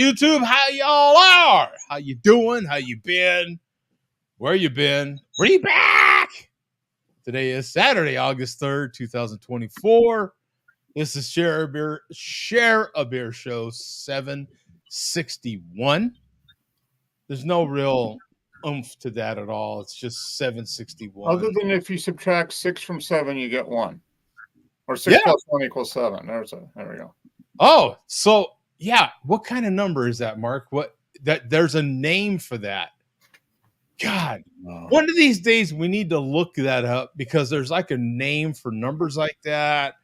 YouTube. How y'all are? How you doing? How you been? Where you been? We back. Today is Saturday, August 3rd, 2024. This is Share a Beer Show 761. There's no real oomph to that at all. It's just 761. Other than if you subtract 6 from 7, you get 1. Or 6 plus 1 equals 7. There we go. Oh, so yeah. What kind of number is that, Mark? There's a name for that. God, one of these days we need to look that up because there's like a name for numbers like that,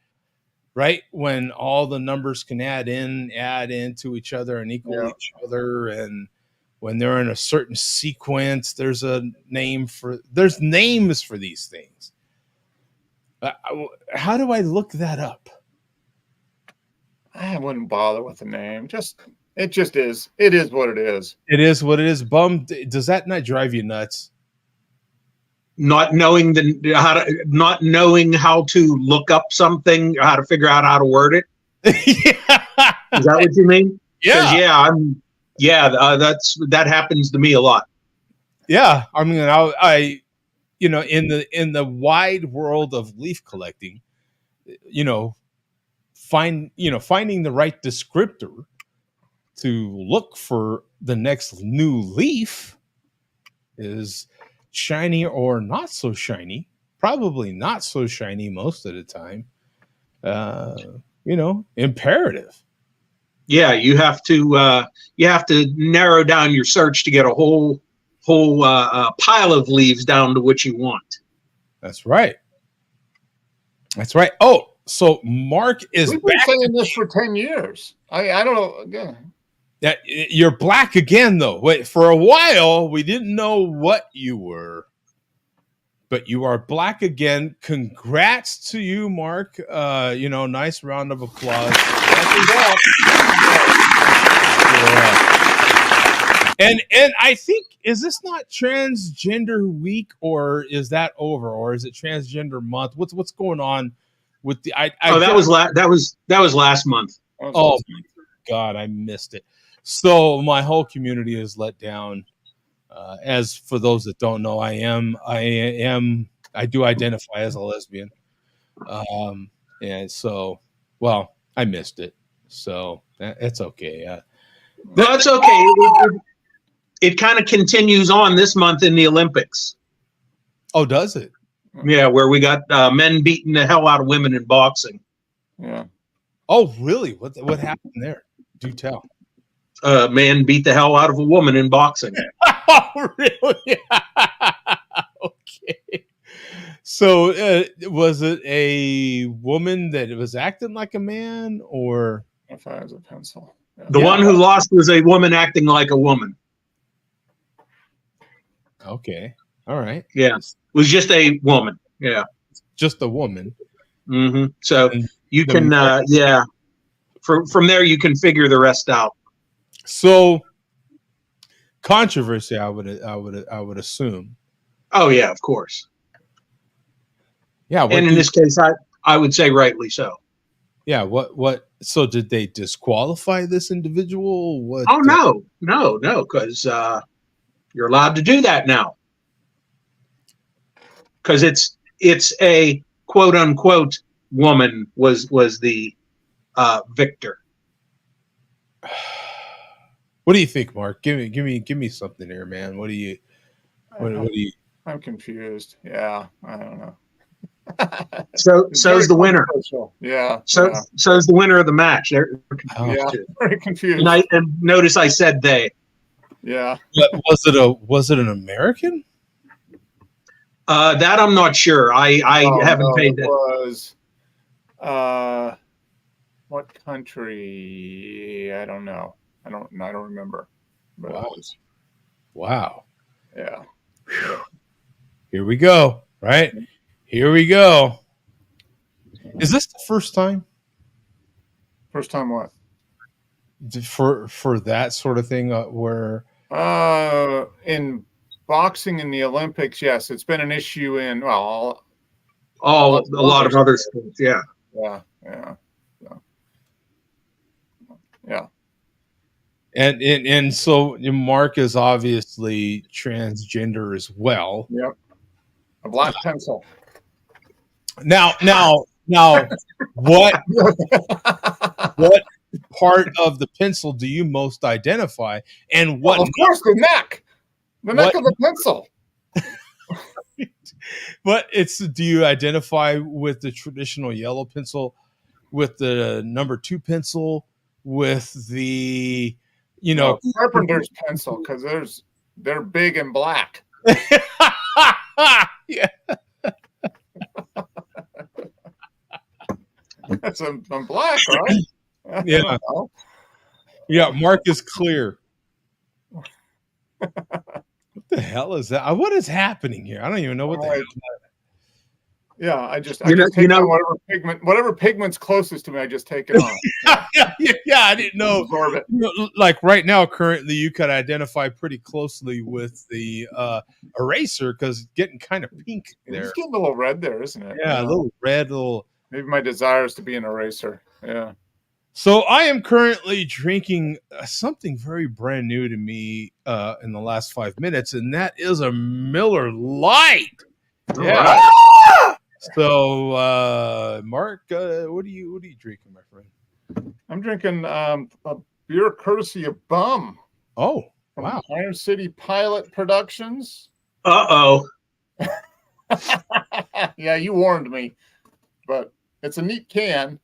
right? When all the numbers can add into each other and equal each other, and when they're in a certain sequence, there's names for these things. How do I look that up? I wouldn't bother with the name. It just is. It is what it is. It is what it is. Bum, does that not drive you nuts? Not knowing how to look up something, or how to figure out how to word it. Yeah. Is that what you mean? Yeah. That happens to me a lot. Yeah. I mean, I in the wide world of leaf collecting, finding the right descriptor to look for the next new leaf is shiny or not so shiny. Probably not so shiny most of the time. Imperative. Yeah, you have to narrow down your search to get a whole pile of leaves down to what you want. That's right. Oh, so Mark is We've been saying this for 10 years. I don't know. Yeah. That you're black again, though. Wait, for a while we didn't know what you were, but you are black again. Congrats to you, Mark. Nice round of applause. And I think, is this not Transgender Week, or is that over, or is it Transgender Month? What's going on with the? That was last month. Oh God, I missed it. So my whole community is let down. As for those that don't know, I do identify as a lesbian. And so, well, I missed it. So it's okay. That's okay. It kind of continues on this month in the Olympics. Oh, does it? Yeah, where we got men beating the hell out of women in boxing. Yeah. Oh, really? What happened there? Do tell. Man beat the hell out of a woman in boxing. Oh, really? Okay. So, was it a woman that was acting like a man, or? If I was a pencil. Yeah. The one who lost was a woman acting like a woman. Okay. All right. Yeah. It was just a woman. Yeah. Just a woman. Mm-hmm. So you can, from there you can figure the rest out. So, controversy, I would assume. Oh yeah, of course. Yeah. And in this case, I would say rightly so. Yeah. What? So did they disqualify this individual? What? Oh no, because you're allowed to do that now. Because it's a quote unquote woman was the victor. What do you think, Mark? Give me something here, man. What do you? I'm confused. Yeah, I don't know. So's the winner. Yeah. So's the winner of the match. They're confused. Yeah, very confused. And notice I said they. Yeah. Was it an American? That I'm not sure. I haven't paid that. It was what country? I don't know. I don't remember. But Wow. Yeah. Here we go. Right? Here we go. Is this the first time? First time what? For that sort of thing where in boxing in the Olympics, yes, it's been an issue in a lot of other sports. Yeah. And so Mark is obviously transgender as well. Yep. A black pencil. Now, what part of the pencil do you most identify? And what? Well, of course, the neck. The neck of the pencil. But do you identify with the traditional yellow pencil, with the number 2 pencil, with the carpenter's pencil, because they're big and black. Yeah. That's I'm black, right? Yeah. Yeah, Mark is clear. What the hell is that? What is happening here? I don't even know what the hell. Yeah, I just take on whatever pigment's closest to me, I just take it on. Yeah, I didn't know. Absorb it. Like right now, currently, you could identify pretty closely with the eraser because it's getting kind of pink there. It's getting a little red there, isn't it? Yeah, a little red, Maybe my desire is to be an eraser. Yeah. So I am currently drinking something very brand new to me in the last 5 minutes, and that is a Miller Lite. Yeah. Right. So, Mark, what are you drinking, my friend? I'm drinking a beer courtesy of Bum. Oh, from wow! Iron City Pilot Productions. Uh-oh. Yeah, you warned me, but it's a neat can.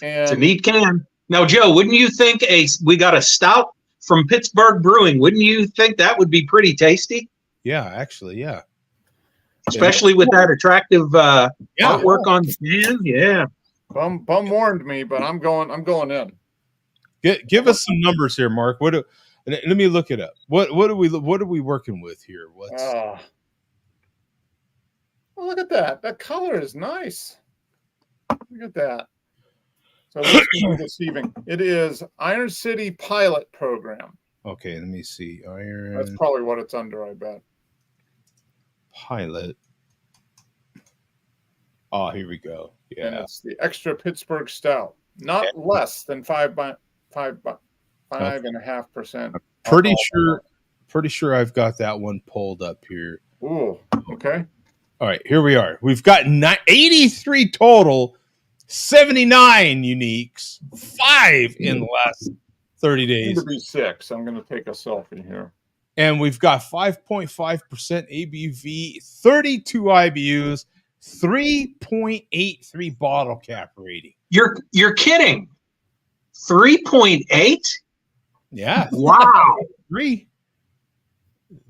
And it's a neat can. Now, Joe, wouldn't you think we got a stout from Pittsburgh Brewing? Wouldn't you think that would be pretty tasty? Yeah, actually, yeah. Especially with that attractive artwork on the can. Yeah. Bum warned me, but I'm going in. Give us some numbers here, Mark. Let me look it up. What are we working with here? Well, look at that. That color is nice. Look at that. So this is deceiving. It is Iron City Pilot Program. Okay, let me see. That's probably what it's under, I bet. Pilot. Oh, here we go. Yeah, and it's the extra Pittsburgh Stout, not less than 5.5%. Pretty sure I've got that one pulled up here. Ooh, okay. All right, here we are. We've got 83 total, 79 uniques, 5 in the last 30 days. It's going to be 6. I'm going to take a selfie here. And we've got 5.5% ABV, 32 IBUs, 3.83 bottle cap rating. You're kidding. 3.8? Yeah. Wow. 3.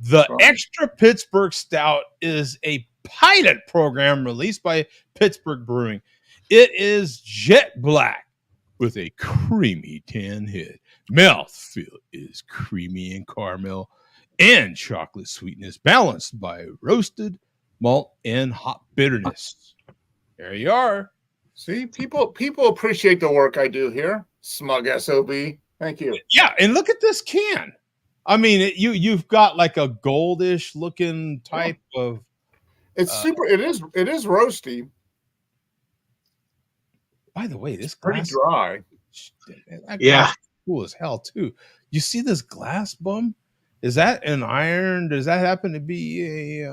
The Extra Pittsburgh Stout is a pilot program released by Pittsburgh Brewing. It is jet black with a creamy tan head. Mouthfeel is creamy and caramel and chocolate sweetness balanced by roasted malt and hop bitterness. There you are. See, people appreciate the work I do here. Smug SOB. Thank you. Yeah, and look at this can. I mean, you've got like a goldish looking type of. It's super. It is roasty. By the way, this pretty dry. Yeah, cool as hell too. You see this glass, Bum? Is that an iron? Does that happen to be a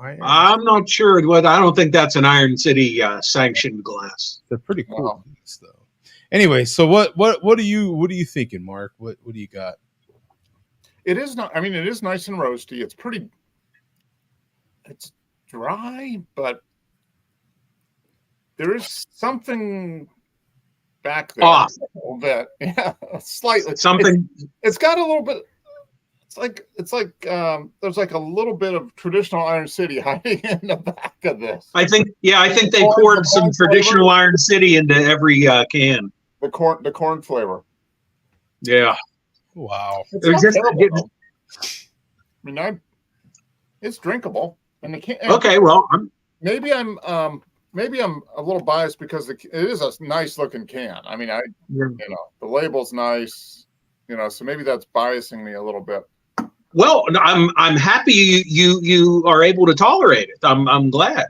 iron? I'm not sure. I don't think that's an Iron City sanctioned glass. They're pretty cool things, though. Anyway, so what are you thinking, Mark? What do you got? It is not. I mean, it is nice and roasty. It's dry, but there is something back there off a little bit. Yeah, slightly. Something. It's got a little bit. It's like there's like a little bit of traditional Iron City hiding in the back of this. I think they poured some traditional Iron City into every can. The corn flavor. Yeah. Wow. It's drinkable, and the can. Okay, well, maybe I'm a little biased because it is a nice looking can. I mean, the label's nice, so maybe that's biasing me a little bit. Well, I'm happy you are able to tolerate it. I'm glad.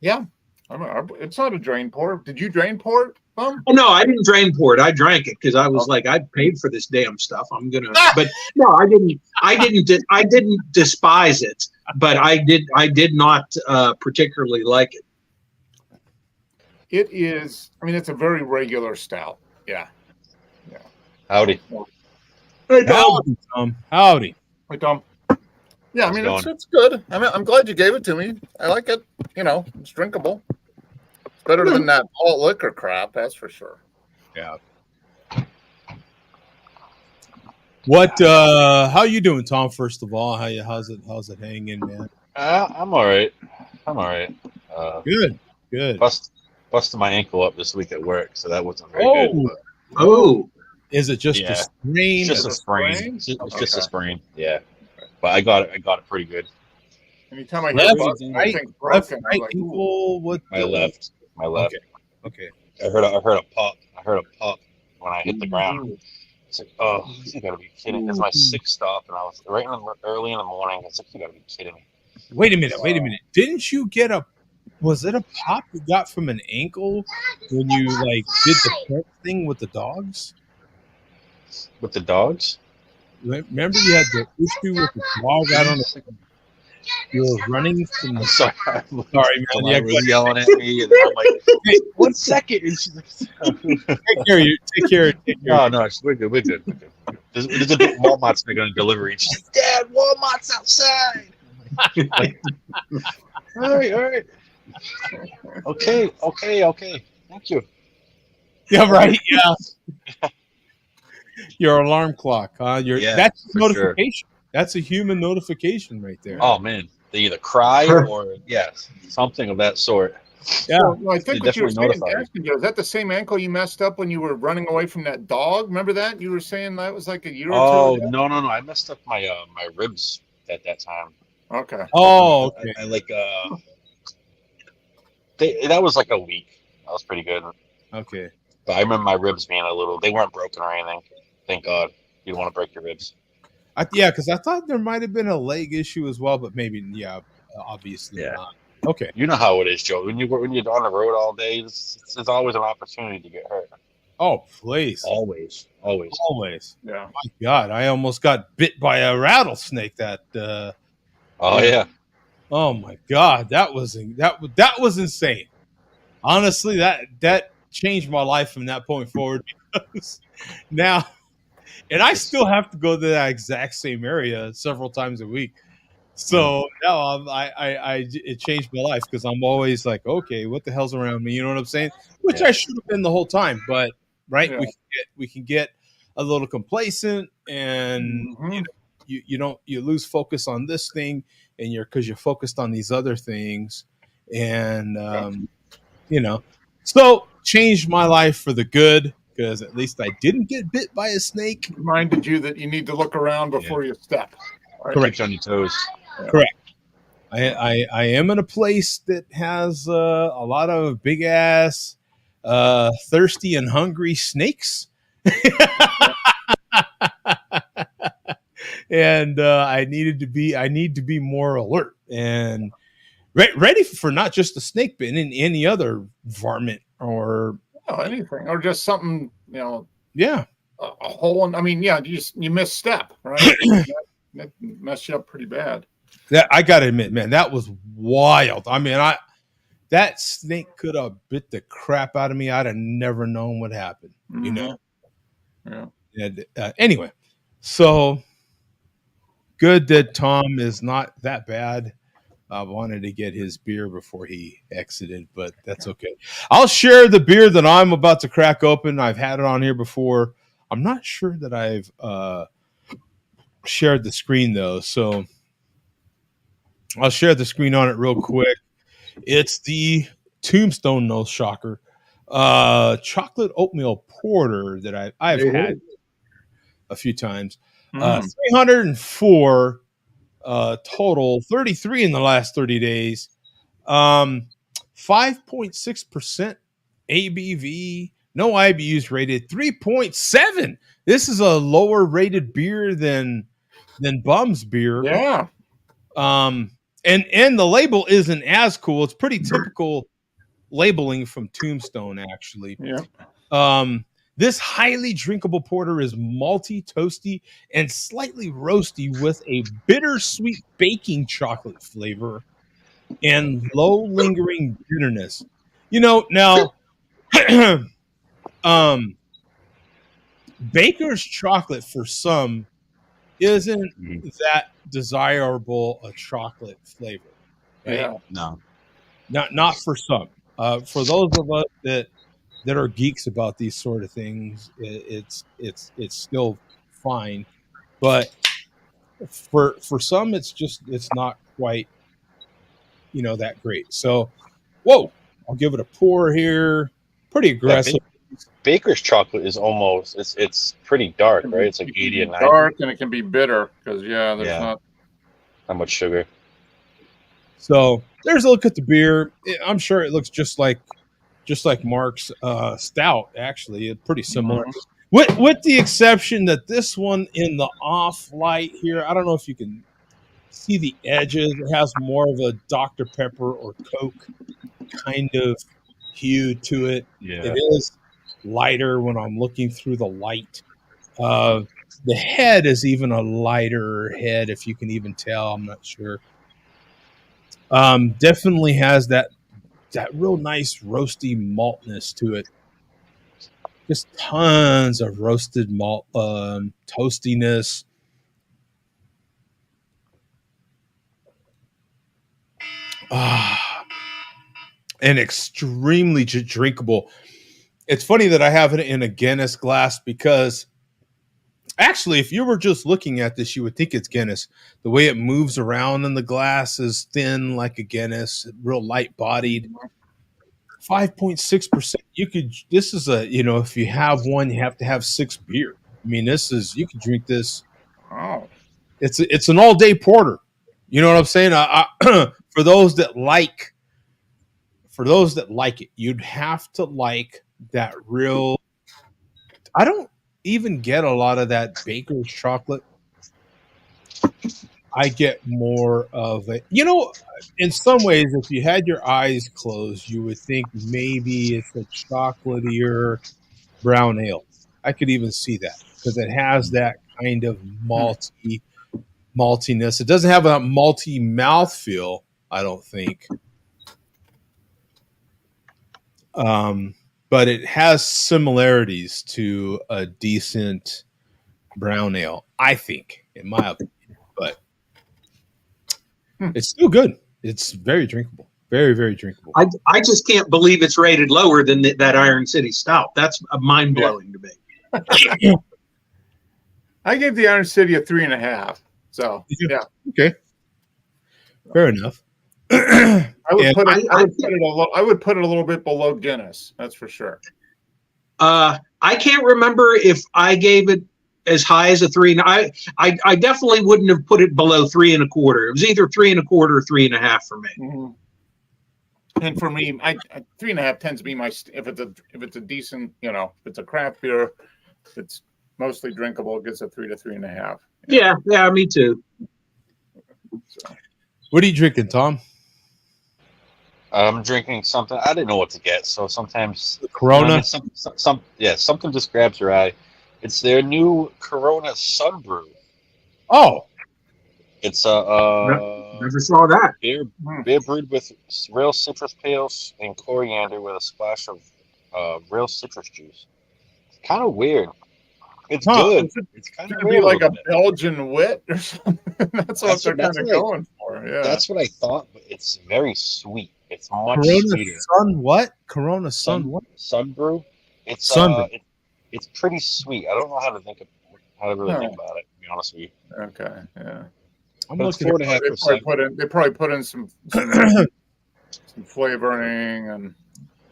Yeah, it's not a drain pour. Did you drain pour it? Bum? Oh, no, I didn't drain pour it. I drank it because I was like, I paid for this damn stuff. I'm gonna. But no, I didn't. I didn't despise it, but I did not particularly like it. It is. I mean, it's a very regular stout. Yeah. Howdy. Hey, Tom. Howdy, Tom. Howdy. Hey, Tom. Yeah, I How's it mean, going? it's good. I mean, I'm glad you gave it to me. I like it. You know, it's drinkable. It's better than that malt liquor crap, that's for sure. Yeah. What? How you doing, Tom? First of all, how's it hanging, man? I'm all right. Good. Good. Busted my ankle up this week at work, so that wasn't very Oh. good. But Oh, Is it just Yeah. a sprain? it's just a sprain. It's just a sprain. Yeah, but I got it pretty good. Anytime I hear Left, about right, anything left, broken, right I'm like, ooh. ankle. What? My left. Okay. I heard a pop. I heard a pop when I hit the ground. It's like, oh, you gotta be kidding! It's my sixth stop, and I was early in the morning. It's like, you gotta be kidding me. Wait a minute. Didn't you get a? Was it a pop you got from an ankle when you like did the pet thing with the dogs? With the dogs? Remember you had the issue with the dog? I don't know. You were running from I'm the. sorry. Sorry, man. Somebody Yeah, was yelling at me, and I'm like, Hey, 1 second. And she's like, take care of you. Take care. no, we're good. We're good. There's a Walmart's making a delivery. And she's like, Dad, Walmart's outside. All right. Okay. Thank you. Yeah, right. Yeah. Your alarm clock, huh? Yeah, That's a for notification. That's a human notification right there. Oh man, they either cry or something of that sort. Yeah. So, I think They what you were definitely saying, notify you. asking you, is that the same ankle you messed up when you were running away from that dog? Remember that? You were saying that was like a year Oh or two ago? no! I messed up my my ribs at that time. Okay. Oh, okay. I like that was like a week. That was pretty good. Okay. But I remember my ribs being they weren't broken or anything. Thank God. You don't want to break your ribs. Yeah, because I thought there might have been a leg issue as well, but maybe, obviously Yeah. not. Okay. You know how it is, Joe. When you're on the road all day, there's always an opportunity to get hurt. Oh, please. Always. Yeah. My God, I almost got bit by a rattlesnake. Oh yeah. Oh my God, that was insane. Honestly, that changed my life from that point forward because now, and I still have to go to that exact same area several times a week. So now it changed my life because I'm always like, okay, what the hell's around me? You know what I'm saying? Which I should have been the whole time, but right, Yeah. we can get a little complacent, and you lose focus on this thing, and because you're focused on these other things, and so changed my life for the good because at least I didn't get bit by a snake. Reminded you that you need to look around before you step. Right? Correct. Keeps you on your toes. Correct. I am in a place that has a lot of big ass, thirsty and hungry snakes, and I need to be more alert and ready for not just the snake, but in any other varmint or Anything, or just something, yeah. a hole in. I mean, you misstep, right? that messed you up pretty bad. That I gotta admit, man, that was wild. I mean, that snake could have bit the crap out of me. I'd have never known what happened. You know. Yeah. And, anyway, so good that Tom is not that bad. I wanted to get his beer before he exited, but that's okay. I'll share the beer that I'm about to crack open. I've had it on here before. I'm not sure that I've shared the screen though, so I'll share the screen on it real quick. It's the Tombstone, no shocker, chocolate oatmeal porter that I've had a few times. 304 total, 33 in the last 30 days. 5.6% ABV, no IBUs rated, 3.7. This is a lower rated beer than Bum's beer. Yeah. And the label isn't as cool. It's pretty typical labeling from Tombstone, actually. Yeah. This highly drinkable porter is malty, toasty, and slightly roasty with a bittersweet baking chocolate flavor and low lingering bitterness. Now baker's chocolate for some isn't that desirable a chocolate flavor, right? Yeah. No. Not for some. For those of us that are geeks about these sort of things, it's still fine. But for some, it's not quite that great. So, whoa, I'll give it a pour here. Pretty aggressive. Baker's chocolate is almost it's pretty dark, right? It's like 80 and 90. Dark, and it can be bitter because there's not much sugar. So there's a look at the beer. I'm sure it looks just like Mark's stout. Actually, it's pretty similar, with the exception that this one in the off light here, I don't know if you can see the edges. It has more of a Dr. Pepper or Coke kind of hue to it. Yeah. It is lighter when I'm looking through the light. The head is even a lighter head, if you can even tell. I'm not sure. Definitely has that real nice roasty maltness to it. Just tons of roasted malt, toastiness. And extremely drinkable. It's funny that I have it in a Guinness glass because actually, if you were just looking at this, you would think it's Guinness. The way it moves around in the glass is thin like a Guinness, real light bodied. 5.6%. This is if you have one, you have to have 6 beer. I mean, you could drink this. Oh. It's an all day porter. You know what I'm saying? For those that like it, you'd have to like that real. I don't even get a lot of that baker's chocolate. I get more of it. In some ways, if you had your eyes closed, you would think maybe it's a chocolatier brown ale. I could even see that because it has that kind of maltiness. It doesn't have a malty mouthfeel, I don't think. But it has similarities to a decent brown ale, I think, in my opinion. But it's still good. It's very drinkable. Very, very drinkable. I just can't believe it's rated lower than that Iron City Stout. That's mind blowing to me. I gave the Iron City a 3.5. So yeah. Okay. Fair enough. I would put it a little bit below Guinness. That's for sure. I can't remember if I gave it as high as a 3. I definitely wouldn't have put it below 3.25. It was either 3.25 or 3.5 for me. Mm-hmm. And for me, 3.5 tends to be my if it's a decent, if it's a craft beer, it's mostly drinkable. It gets a 3 to 3.5. Yeah, me too. So. What are you drinking, Tom? I'm drinking something. I didn't know what to get, so sometimes Corona. Something just grabs your eye. It's their new Corona Sunbrew. Oh, it's never saw that. Beer brewed with real citrus pales and coriander with a splash of real citrus juice. It's kind of weird. It's good. It's kind of weird. Like a Belgian wit or something. That's what they're kind of going for. Yeah, that's what I thought. But it's very sweet. It's much Corona sweeter. Corona what? Sunbrew. It's Sunbrew. It's pretty sweet. I don't know how to think about it. To be honest with you. Okay. Yeah. I'm looking 4.5%. They probably put in some flavoring, and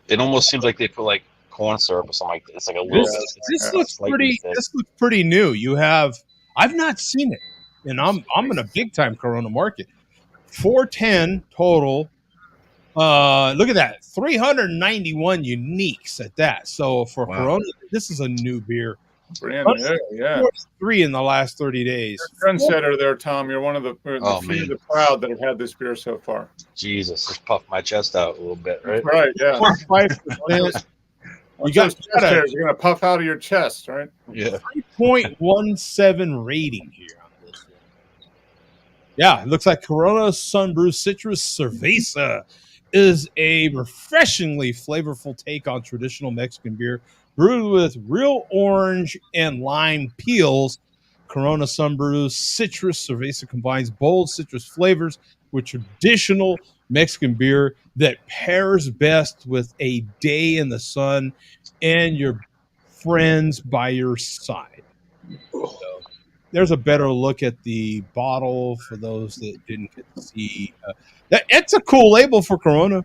it almost seems like they put like corn syrup or something like that. It's like a little. This looks pretty. This looks pretty new. I've not seen it, and I'm in a big time Corona market. 410 total. Look at that, 391 uniques at that. So for Corona, this is a new beer. Brand new, yeah. 3 in the last 30 days. Trendsetter there, Tom. You're one of the man. the proud that have had this beer so far. Jesus, just puffed my chest out a little bit, right? Right, yeah. 5%. You got chest hairs. You're going to puff out of your chest, right? Yeah. 3.17 rating here on this one. Yeah, it looks like Corona Sunbrew Citrus Cerveza is a refreshingly flavorful take on traditional Mexican beer, brewed with real orange and lime peels. Corona Sunbrew Citrus Cerveza combines bold citrus flavors with traditional Mexican beer that pairs best with a day in the sun and your friends by your side. So, there's a better look at the bottle for those that didn't get to see. It's a cool label for Corona.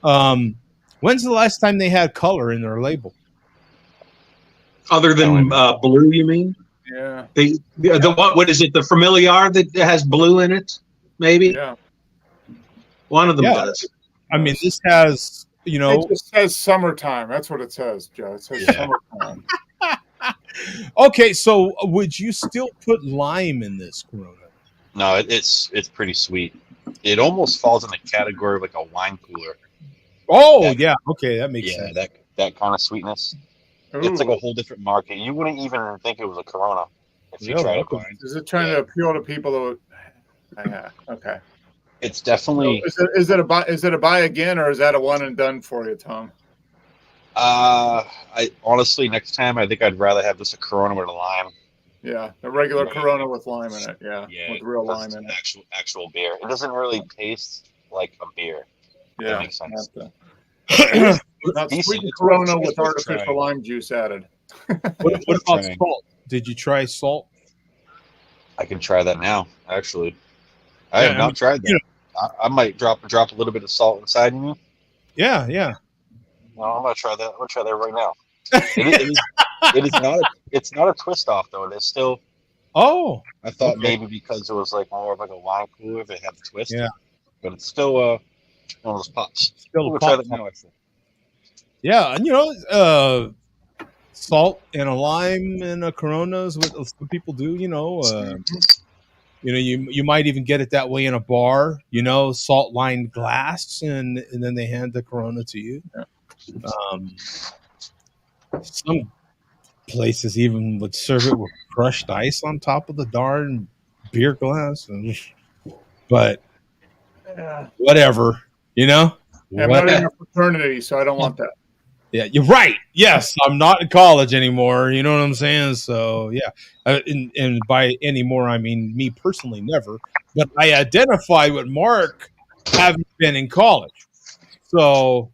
When's the last time they had color in their label? Other than blue, you mean? Yeah. What is it? The Familiar that has blue in it? Maybe. Yeah. One of them does. I mean, this has, it just says summertime. That's what it says, Joe. It says summertime. Okay, so would you still put lime in this Corona? No, it's pretty sweet. It almost falls in the category of like a wine cooler. Oh, yeah. Okay, that makes sense. That kind of sweetness. Ooh. It's like a whole different market. You wouldn't even think it was a Corona if you tried it blind. Is it trying to appeal to people who? Okay. It's definitely. So is it a buy again, or is that a one and done for you, Tom? I honestly, next time I think I'd rather have just a Corona with a lime. Yeah, a regular Corona with lime in it. Yeah, with real lime in it. Actual beer. It doesn't really taste like a beer. Yeah, that makes sense. Not sweetened Corona with artificial lime juice added. What about salt? Did you try salt? I can try that now. Actually, I have not tried that. I might drop a little bit of salt inside of you. Yeah. No, I'm gonna try that. I'm gonna try that right now. It is not. It's not a twist off though. It is still. Oh. I thought maybe because it was like more of like a wine cooler, if it had the twist. Yeah. But it's still one of those pops. Still try that now. Actually. Yeah, and salt and a lime and a Corona is what some people do. You might even get it that way in a bar. Salt lined glass, and then they hand the Corona to you. Yeah. Some places even would serve it with crushed ice on top of the darn beer glass, but whatever, I'm not in a fraternity, so I don't want that. Yeah, you're right. Yes, I'm not in college anymore. You know what I'm saying? So, yeah. And by anymore, I mean me personally, never. But I identify with Mark having been in college. So,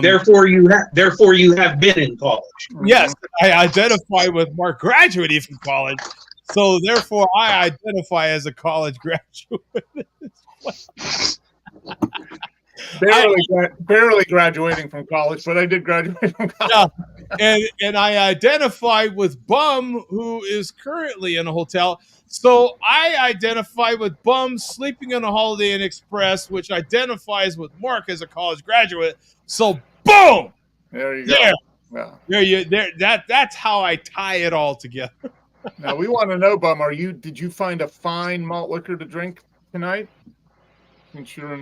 therefore you have been in college. Yes, I identify with Mark graduating from college. So, therefore, I identify as a college graduate. Barely graduating from college, but I did graduate from college. Yeah. And I identify with Bum, who is currently in a hotel. So I identify with Bum sleeping on a Holiday Inn Express, which identifies with Mark as a college graduate. So boom! There you go. That's how I tie it all together. Now we want to know, Bum, did you find a fine malt liquor to drink tonight? Since you're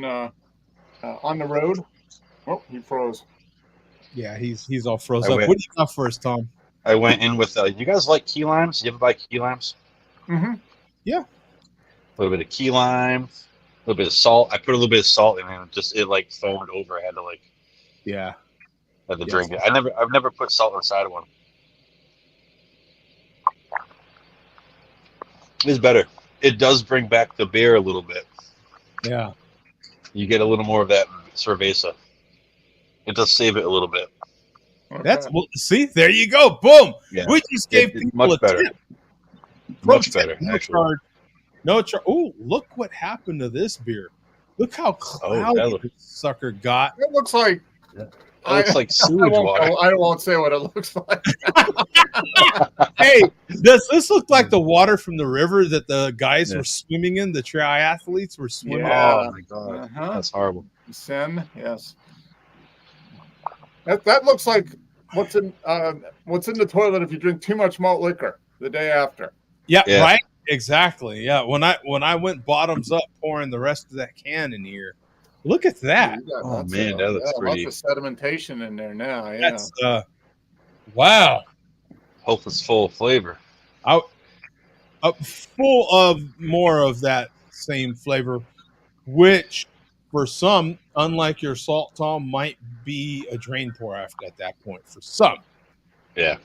on the road. Oh, he froze. Yeah, he's all frozen up. What do you got for us, Tom? I went in with you guys like key limes? You ever buy key limes? Mm-hmm. Yeah. A little bit of key lime, a little bit of salt. I put a little bit of salt in and it like foamed over. I had to drink it. I've never put salt inside of one. It's better. It does bring back the beer a little bit. Yeah. You get a little more of that cerveza. It does save it a little bit. Okay. See, there you go. Boom. Yeah. We just gave people much better. Tip. Much better, actually. No charge. Oh, look what happened to this beer. Look how cloudy this sucker got. It looks like like sewage water. I won't say what it looks like. Hey, does this look like the water from the river that the guys were swimming in? The triathletes were swimming. Yeah. Oh my god, that's horrible. Sen, yes. That looks like what's in the toilet if you drink too much malt liquor the day after? Yeah, Yeah. right. Exactly. Yeah. When I went bottoms up pouring the rest of that can in here, look at that. You got Oh, lots man, of, that looks pretty. lots of sedimentation in there now. Yeah. That's wow. Hope it's full of flavor. Full of more of that same flavor, which for some, unlike your salt, Tom, might be a drain pour after at that point for some. Yeah.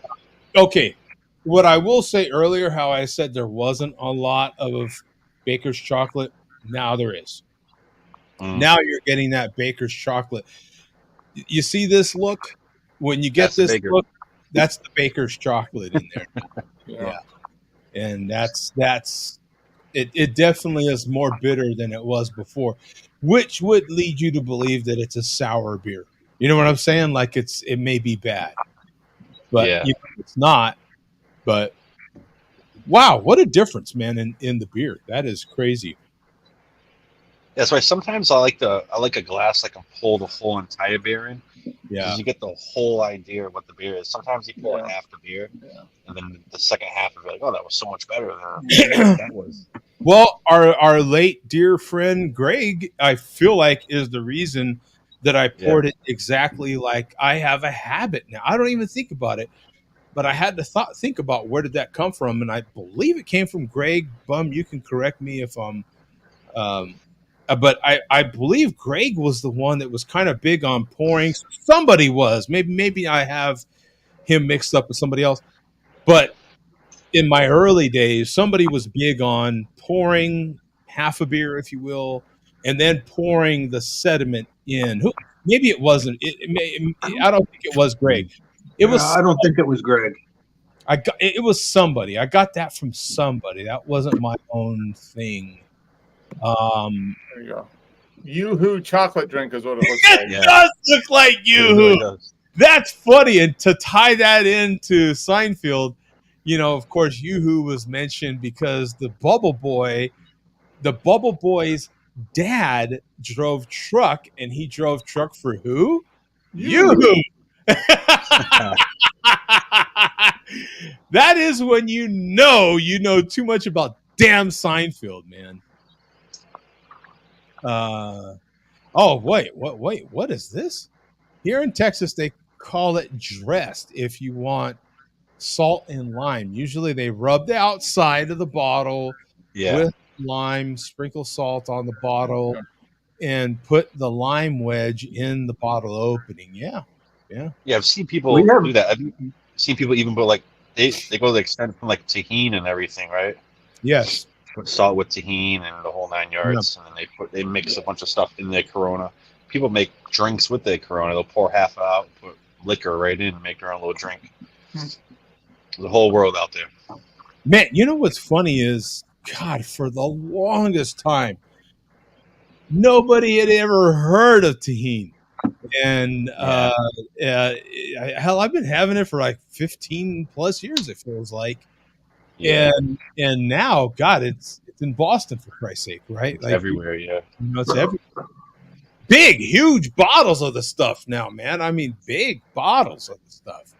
Okay. What I will say earlier, how I said there wasn't a lot of Baker's chocolate. Now there is. Now you're getting that Baker's chocolate. You see this look? When you get That's the this Baker. look, that's the Baker's chocolate in there. Yeah. And that's it definitely is more bitter than it was before, which would lead you to believe that it's a sour beer. You know what I'm saying? Like it may be bad, but Yeah. it's not. But wow, what a difference, man, in the beer. That is crazy. That's why sometimes I like a glass that can pull the whole entire beer in. Yeah. Because you get the whole idea of what the beer is. Sometimes you pour half the beer, and then the second half of it, like, oh, that was so much better than that was. Well, our late dear friend Greg, I feel like, is the reason that I poured it exactly like I have a habit now. I don't even think about it, but I had to think about where did that come from, and I believe it came from Greg. Bum, you can correct me if I'm. But I believe Greg was the one that was kind of big on pouring. Somebody was. Maybe I have him mixed up with somebody else. But in my early days, somebody was big on pouring half a beer, if you will, and then pouring the sediment in. Maybe it wasn't. I don't think it was Greg. It was. I don't think it was Greg. It was somebody. I got that from somebody. That wasn't my own thing. There you go. Yoo-hoo chocolate drink is what it looks like. It does look like Yoo-hoo. Really That's funny. And to tie that into Seinfeld, of course, Yoo-hoo was mentioned because the Bubble Boy's dad drove truck, and he drove truck for who? Yoo-hoo. That is when you know too much about damn Seinfeld, man. Wait, what is this? Here in Texas, they call it dressed if you want salt and lime. Usually they rub the outside of the bottle with lime, sprinkle salt on the bottle, and put the lime wedge in the bottle opening. Yeah. I've seen people do that. I've seen people even put they go to the extent from tahini and everything, right? Yes. Put salt with tahini and the whole 9 yards, and then they mix a bunch of stuff in their Corona. People make drinks with their Corona. They'll pour half out, put liquor right in, and make their own little drink. There's a whole world out there. Man, you know what's funny is, God, for the longest time, nobody had ever heard of tahini. And hell, I've been having it for 15 plus years, it feels like. Yeah. And now, God, it's in Boston, for Christ's sake, right? It's everywhere, it's everywhere. Big, huge bottles of the stuff now, man. I mean, big bottles of the stuff.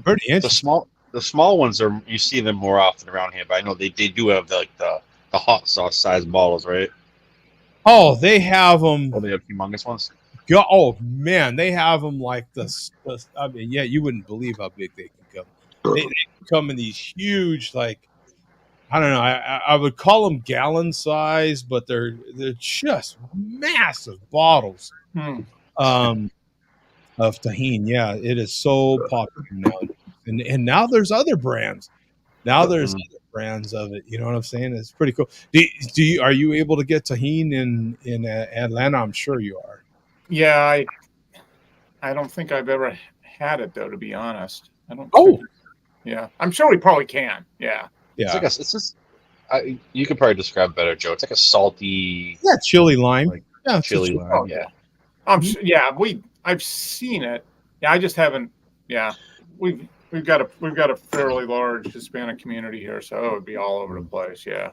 Pretty interesting. The small ones you see them more often around here, but I know they do have the hot sauce size bottles, right? Oh, they have them. Oh, they have humongous ones. Oh man, they have them like this. I mean, you wouldn't believe how big they can come. They come in these huge, I don't know. I would call them gallon size, but they're just massive bottles of tahini. Yeah, it is so popular now, and now there's other brands. Now there's other brands of it. You know what I'm saying? It's pretty cool. Are you able to get tahini in Atlanta? I'm sure you are. Yeah, I don't think I've ever had it though, to be honest. I don't. Yeah, I'm sure we probably can. Yeah. It's just you could probably describe better, Joe. It's like a salty, chili lime. Chili lime. Oh yeah. I've seen it. Yeah, I just haven't. Yeah, we've got a fairly large Hispanic community here, so it would be all over the place. Yeah.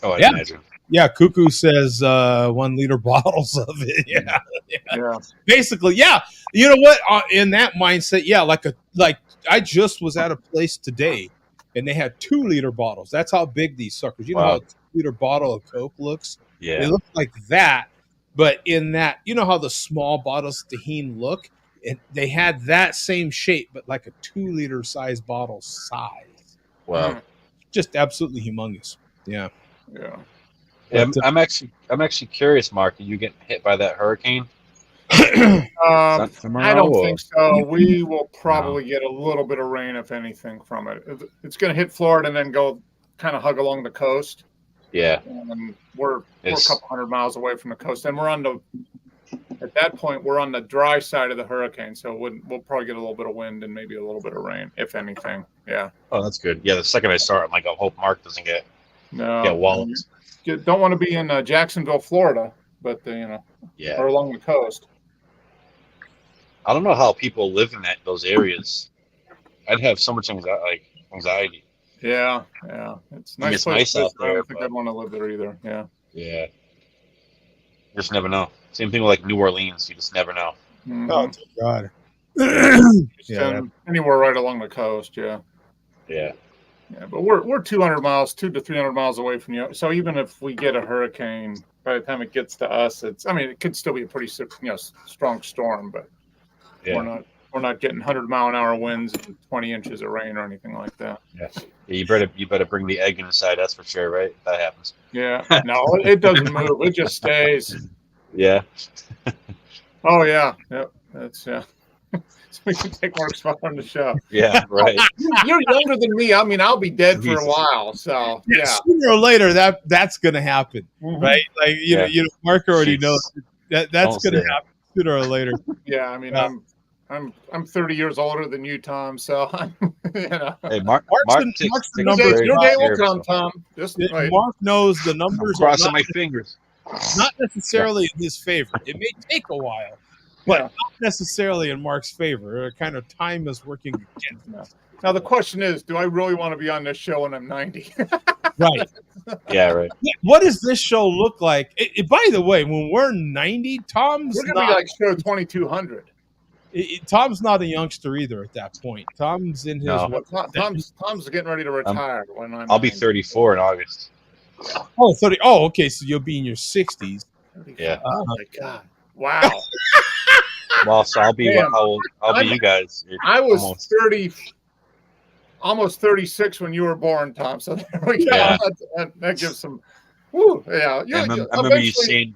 Oh, I imagine. Yeah, Cuckoo says 1 liter bottles of it. Yeah. Basically, yeah. You know what? In that mindset, yeah, like I just was at a place today, and they had 2 liter bottles. That's how big these suckers. You know how a 2 liter bottle of Coke looks? Yeah. They look like that, but in that, you know how the small bottles of Tajín look, and they had that same shape, but like a 2 liter size bottle size. Wow. Just absolutely humongous. Yeah. Yeah. Yeah, I'm actually curious, Mark. Are you getting hit by that hurricane? I don't think so. We will probably get a little bit of rain, if anything, from it. It's going to hit Florida and then go kind of hug along the coast. Yeah. And we're a couple hundred miles away from the coast, and at that point we're on the dry side of the hurricane, so we'll probably get a little bit of wind and maybe a little bit of rain, if anything. Yeah. Oh, that's good. Yeah, the second I start, I'm like, I hope Mark doesn't get walloped. Don't want to be in Jacksonville, Florida, but or along the coast. I don't know how people live in those areas. I'd have so much anxiety. Yeah. It's nice. It's nice out there. I don't think I'd want to live there either. Yeah. Yeah. You just never know. Same thing with like New Orleans. You just never know. Mm-hmm. Oh God. Anywhere right along the coast. Yeah. Yeah. Yeah, but we're 200 miles, 200 to 300 miles away from you. So even if we get a hurricane, by the time it gets to us, it could still be a pretty strong storm, but we're not getting 100-mile-an-hour winds and 20 inches of rain or anything like that. Yeah. You better bring the egg inside. That's for sure, right? If that happens. Yeah. No, it doesn't move. It just stays. Yeah. Oh yeah. Yep. That's So we can take Mark's spot on the show. Yeah, right. You're younger than me. I mean, I'll be dead for a while. So yeah. Sooner or later, that's going to happen, right? Like you know, Mark already knows that's going to happen sooner or later. Yeah, I mean, I'm 30 years older than you, Tom. So Hey, Mark's the numbers. Your day will come, Tom. Mark knows the numbers. Crossing my fingers. Not necessarily in his favor. It may take a while. But not necessarily in Mark's favor. Kind of time is working against us. Now the question is, do I really want to be on this show when I'm 90? Right. Yeah, right. What does this show look like? By the way, when we're 90, we're gonna be like show 2200. Tom's not a youngster either at that point. Tom's in his. No. Tom's getting ready to retire when I'll be 34 in August. Oh, 30. Oh, okay. So you'll be in your 60s. Yeah. Oh my God! Wow. Well, so I'll be you guys. I was 30, almost 36 when you were born, Tom. So there we go. Yeah. That gives some. Woo, yeah. I remember you saying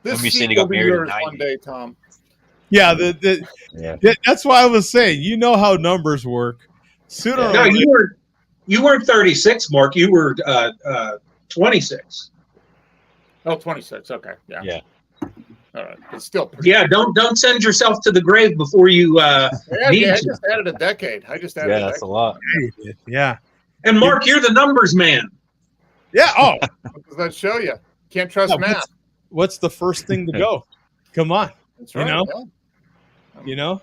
you got married at 90. One day, Tom. Yeah, that's why I was saying. You know how numbers work. No, you weren't 36, Mark. You were 26. Oh, 26. Okay. Yeah. Yeah. All right. It's still pretty. Yeah, don't send yourself to the grave before you I just added a decade. That's a lot. Yeah. And Mark, you're the numbers man. Yeah. Oh. What does that show you? Can't trust math. What's the first thing to go? Come on. That's right. You know?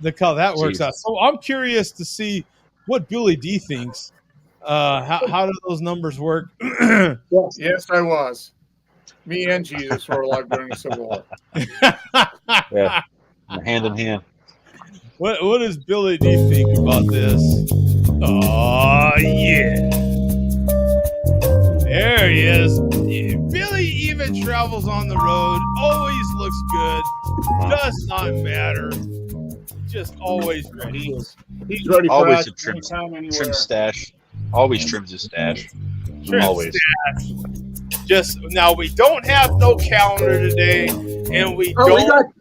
Look how that works out. So I'm curious to see what Billy D thinks. How do those numbers work? Yes, I was. Me and Jesus were alive during the Civil War. Yeah, hand in hand. What does Billy D think about this? Oh yeah, there he is. Billy even travels on the road. Always looks good. Does not matter. Just always ready. He's ready for always us a anytime, trim stash. Always trims his stash. Always. Stash. Just now, we don't have no calendar today, and we don't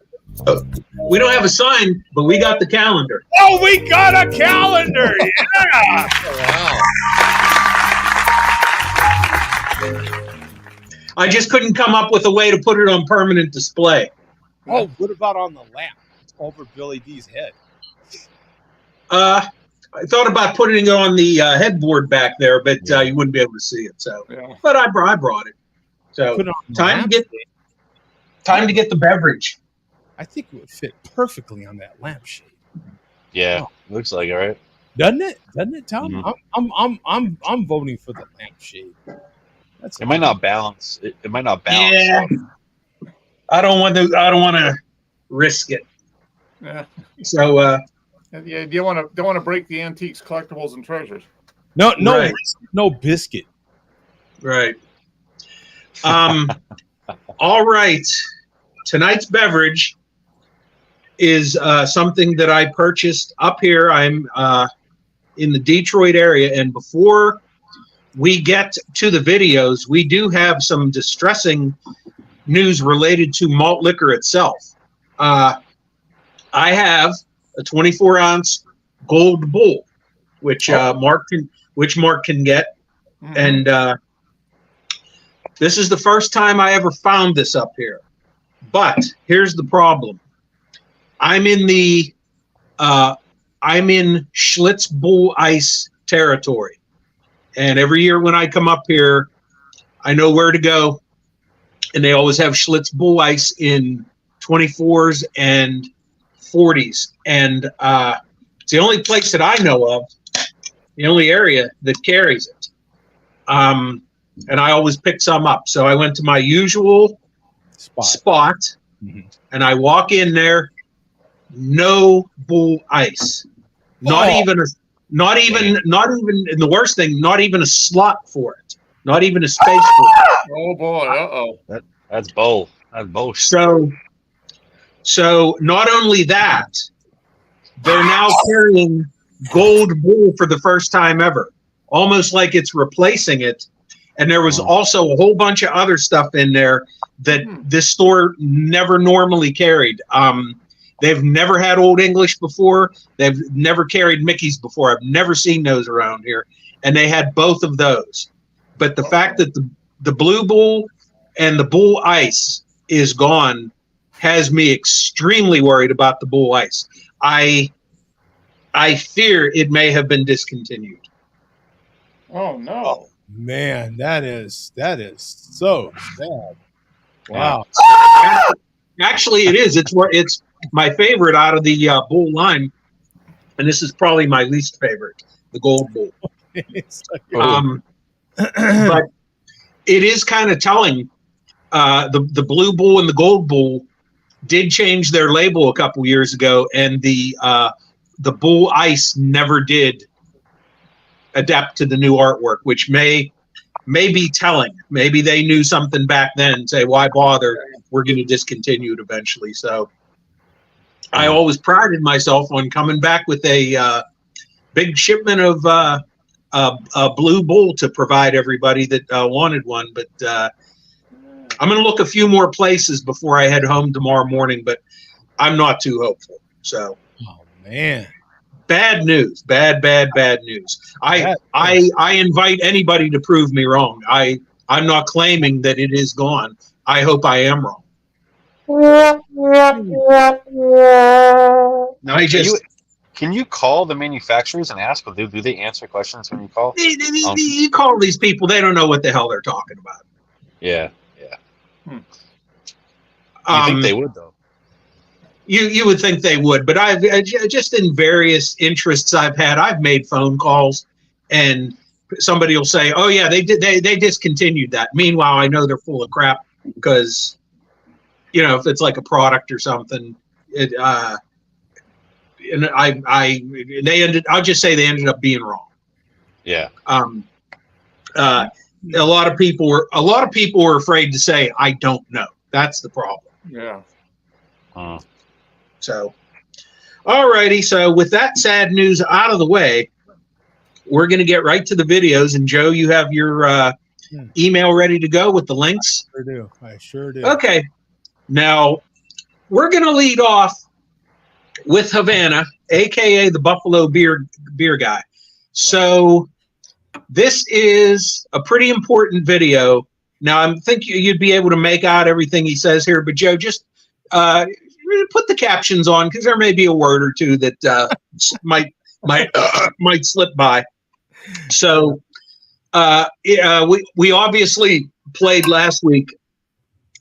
have a sign, but we got the calendar. Oh, we got a calendar! Yeah! Wow. I just couldn't come up with a way to put it on permanent display. Oh, what about on the lamp over Billy D's head? I thought about putting it on the headboard back there, but you wouldn't be able to see it. So, but I brought it. So time to get the beverage. I think it would fit perfectly on that lampshade. Yeah, looks like it, right? Doesn't it? Doesn't it, Tom? Mm-hmm. I'm voting for the lampshade. It might not balance. It might not balance. Yeah. I don't want to risk it. Yeah. So Yeah. You don't want to break the antiques, collectibles, and treasures. No, Right. no biscuit. right. All right. Tonight's beverage is something that I purchased up here. I'm in the Detroit area, and before we get to the videos, we do have some distressing news related to malt liquor itself. I have a 24-ounce Gold Bull, which Mark can get, and this is the first time I ever found this up here. But here's the problem: I'm in Schlitz Bull Ice territory, and every year when I come up here, I know where to go, and they always have Schlitz Bull Ice in 24s and 40s, and it's the only place that I know of, the only area that carries it. And I always pick some up. So I went to my usual spot and I walk in there, no Bull Ice, not even, and the worst thing, not even a slot for it, not even a space for it. Oh boy! That's both. That's both. So not only that, they're now carrying Gold Bull for the first time ever, almost like it's replacing it. And there was also a whole bunch of other stuff in there that this store never normally carried. They've never had Old English before. They've never carried Mickey's before. I've never seen those around here. And they had both of those. But the fact that the Blue Bull and the Bull Ice is gone has me extremely worried about the Bull Ice. I fear it may have been discontinued. Oh no! Man, that is so sad. Wow. Actually, it is. It's my favorite out of the Bull line, and this is probably my least favorite, the Gold Bull. But it is kind of telling. The Blue Bull and the Gold Bull did change their label a couple years ago, and the Bull Ice never did adapt to the new artwork, which may be telling. Maybe they knew something back then and say, why bother? We're going to discontinue it eventually. So I always prided myself on coming back with a big shipment of a Blue Bull to provide everybody that wanted one. But I'm going to look a few more places before I head home tomorrow morning, but I'm not too hopeful. So, oh man, bad news, bad news. I invite anybody to prove me wrong. I'm not claiming that it is gone. I hope I am wrong. Can you call the manufacturers and ask? Do they answer questions when you call? You call these people, they don't know what the hell they're talking about. Yeah. You think they would though? You would think they would, but I've just in various interests I've had, I've made phone calls, and somebody will say, "Oh yeah, they discontinued that." Meanwhile, I know they're full of crap because, if it's like a product or something, I'll just say they ended up being wrong. Yeah. A lot of people were afraid to say, "I don't know." That's the problem. Yeah. So, all righty. So with that sad news out of the way, we're going to get right to the videos. And Joe, you have your email ready to go with the links? I sure do. Okay. Now, we're going to lead off with Havana, a.k.a. the Buffalo beer guy. So this is a pretty important video. Now, I think you'd be able to make out everything he says here, but Joe, just put the captions on because there may be a word or two that might slip by. So we obviously played last week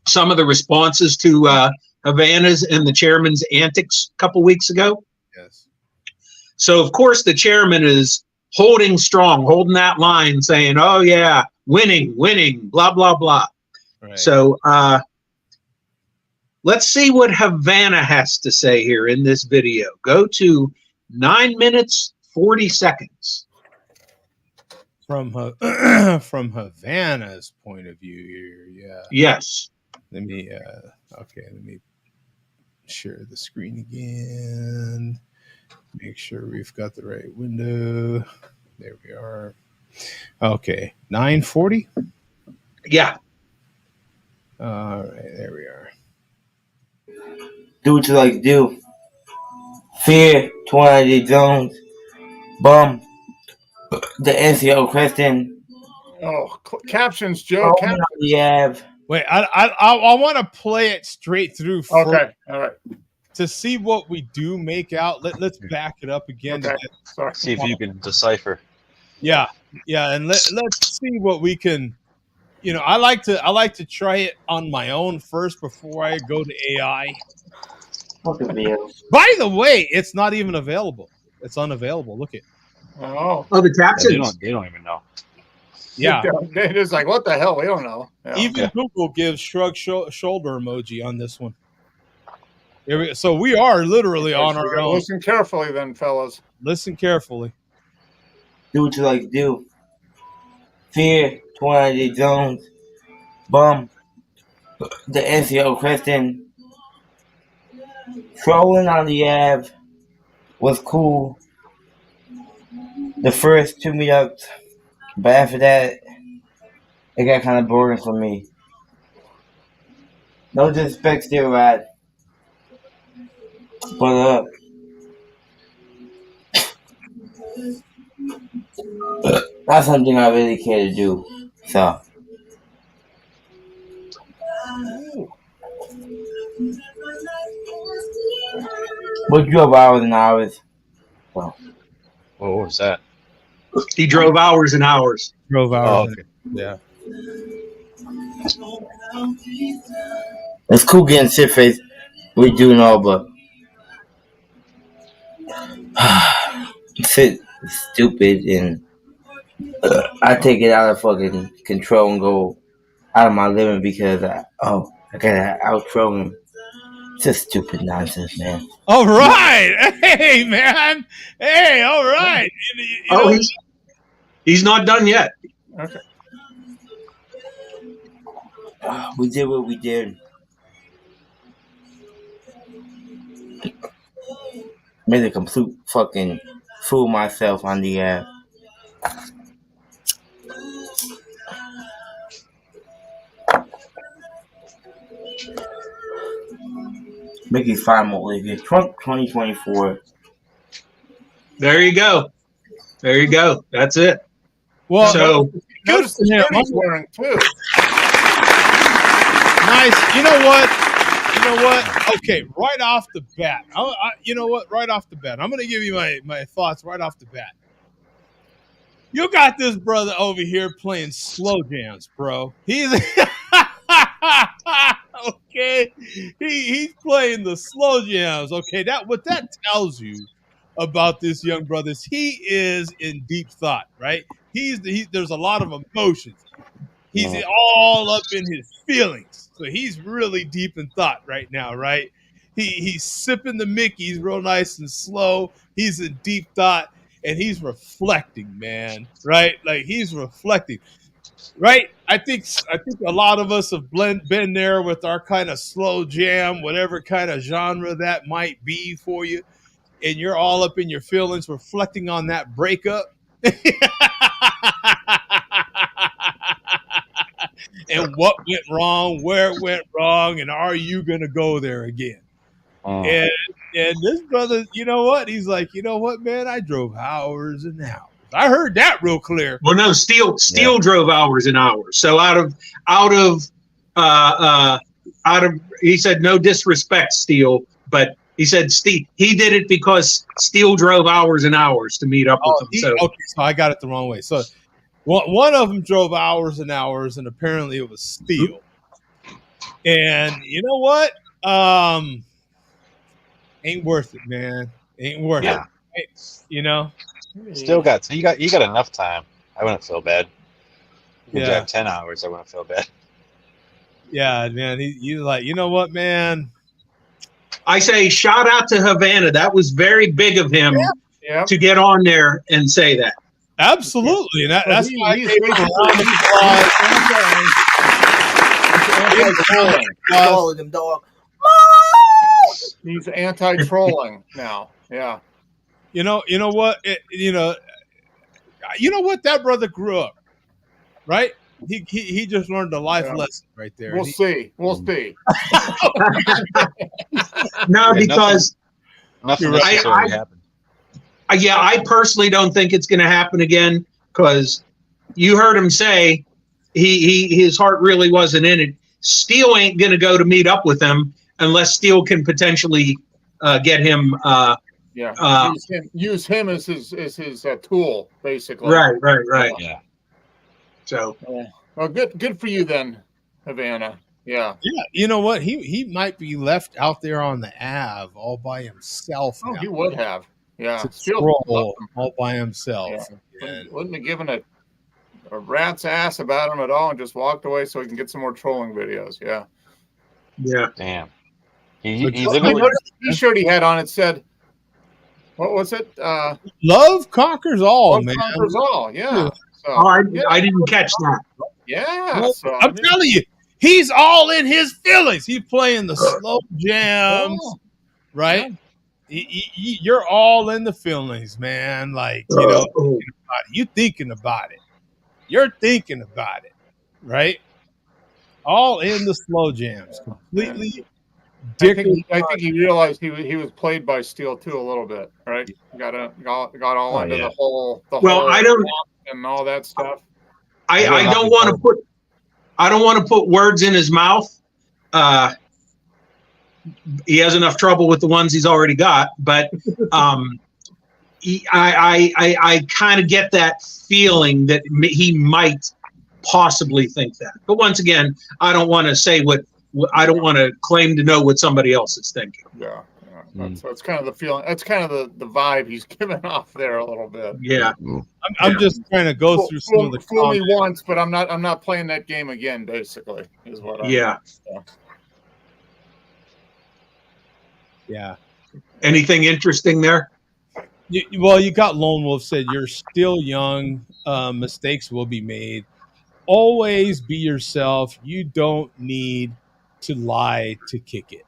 some of the responses to Havana's and the chairman's antics a couple weeks ago. Yes. So of course the chairman is holding strong, holding that line, saying, "Oh yeah, winning, blah, blah, blah. Right. So let's see what Havana has to say here in this video. Go to 9 minutes, 40 seconds. From from Havana's point of view here, yeah. Yes. Let me share the screen again. Make sure we've got the right window. There we are. Okay, 9:40. Yeah. All right, there we are. Do what you like to do. Fear, 200 zones. Bum. The NCO question. Oh, captions, Joe. Captions. Yeah. Wait, I want to play it straight through. Okay, all right. To see what we do make out. Let's back it up again. Okay. Sorry. See if you can decipher. Yeah, and let's see what we can. I like to try it on my own first before I go to AI. By the way, it's not even available. It's unavailable. Look at. Oh, the captions. They don't even know. Yeah, they're just like, what the hell? We don't know. Yeah. Even Google gives shrug shoulder emoji on this one. So we are literally on our own. Listen carefully, then, fellas. Listen carefully. Do what you like to do. Fear, 200 zones. Bum. The NCO question. Trolling on the app was cool. The first 2 meetups, but after that, it got kind of boring for me. No disrespect, still right. But that's something I really care to do. So. But you drove hours and hours. Well, what was that? He drove hours and hours. Drove hours. Oh, okay. Yeah. It's cool getting shit faced. We do know, but shit is stupid, and I take it out of fucking control and go out of my living because I gotta outro him. It's just stupid nonsense, man. All right. Hey, man. Hey, all right. He's not done yet. Okay. We did what we did. Made a complete fucking fool myself on the app. Mickey fine more Trump 2024. There you go. That's it. Well, so good for him. He's wearing too. Nice. You know what? Okay, right off the bat. Right off the bat, I'm going to give you my thoughts right off the bat. You got this brother over here playing slow jams, bro. He's okay. He's playing the slow jams. Okay, what that tells you about this young brother is he is in deep thought, right? There's a lot of emotions. He's all up in his feelings. So he's really deep in thought right now, right? He's sipping the Mickey's real nice and slow. He's in deep thought and he's reflecting, man, right? Like he's reflecting, right? I think a lot of us have been there with our kind of slow jam, whatever kind of genre that might be for you. And you're all up in your feelings, reflecting on that breakup. And what went wrong, where it went wrong, and are you going to go there again? And this brother, you know what? He's like, you know what, man? I drove hours and hours. I heard that real clear. Well, no, Steele drove hours and hours. So out of he said no disrespect, Steele, but he said Steve, he did it because Steele drove hours and hours to meet up with him. So I got it the wrong way. So one of them drove hours and hours, and apparently it was Steele. And you know what? Ain't worth it, man. Ain't worth it. You know? Still got you got enough time. I wouldn't feel bad. If you drive 10 hours, I wouldn't feel bad. Yeah, man. He's like, you know what, man? I say shout out to Havana. That was very big of him to get on there and say that. Absolutely. And that's why he's I gave him a dog. He's anti-trolling now. Yeah. You know what? You know what? That brother grew up, right? He just learned a life lesson right there. We'll see. We'll see. No, because nothing necessarily happened. I personally don't think it's going to happen again, because you heard him say his heart really wasn't in it. Steele ain't going to go to meet up with him unless Steele can potentially get him. Use him as his tool, basically. Right. Yeah. So, well, good for you then, Havana. Yeah. Yeah. You know what? He might be left out there on the Ave all by himself. Oh, he would have. Yeah. To troll all by himself. Yeah. Wouldn't have given a rat's ass about him at all and just walked away so he can get some more trolling videos. Yeah. Yeah. Damn. He literally. What T-shirt he had on it said, what was it? Love conquers all, Love man. conquers all. Yeah. So, I didn't catch that. Yeah. Well, so, I'm telling you, he's all in his feelings. He's playing the slow jams, right? You're all in the feelings, man. Like, you thinking about it. You're thinking about it, right? All in the slow jams, completely. I think he realized he was played by Steele too a little bit, right? Got all into the whole I don't and all that stuff. I don't want to put words in his mouth. He has enough trouble with the ones he's already got, but I kind of get that feeling that he might possibly think that. But once again, I don't want to say I don't want to claim to know what somebody else is thinking. Yeah. So it's kind of the feeling. That's kind of the vibe he's giving off there a little bit. Yeah. I'm just trying to go through some of the fool me once, but I'm not playing that game again. Basically, is what. Yeah. Anything interesting there? You got Lone Wolf said you're still young. Mistakes will be made. Always be yourself. You don't need to lie to kick it.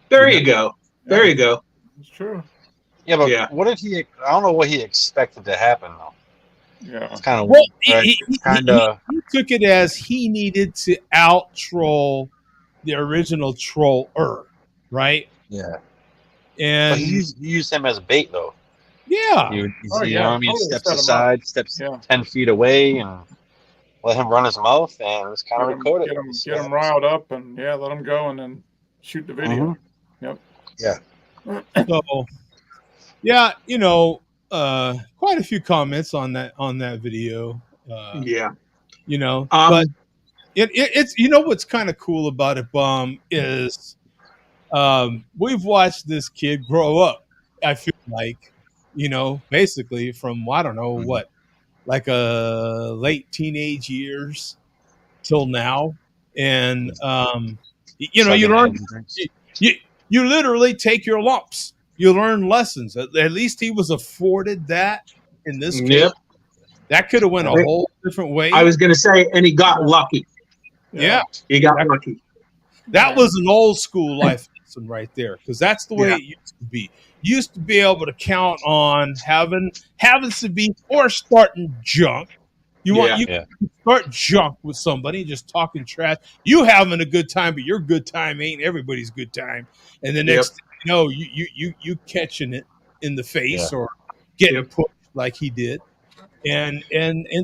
There you go. There you go. It's true. Yeah, but what if I don't know what he expected to happen though. Yeah. It's kind of he took it as he needed to out troll the original troller, right? Yeah. And but he used him as a bait though. Yeah. You know what I mean? Steps aside, steps 10 feet away, and let him run his mouth, and it's kind of recorded. Get him riled up, and let him go, and then shoot the video. Yep. Yeah. So, quite a few comments on that video. But it's what's kind of cool about it, Bum, is we've watched this kid grow up. I feel like, basically from I don't know what, like late teenage years till now, and you learn. You literally take your lumps. You learn lessons. At least he was afforded that in this case. Yep. That could have went a whole different way. I was going to say, and he got lucky. Yeah. He got lucky. That was an old school life lesson right there, because that's the way it used to be. You used to be able to count on having to be or starting junk. You start junk with somebody, just talking trash. You having a good time, but your good time ain't everybody's good time. And the next thing you know, you catching it in the face or getting pushed like he did. And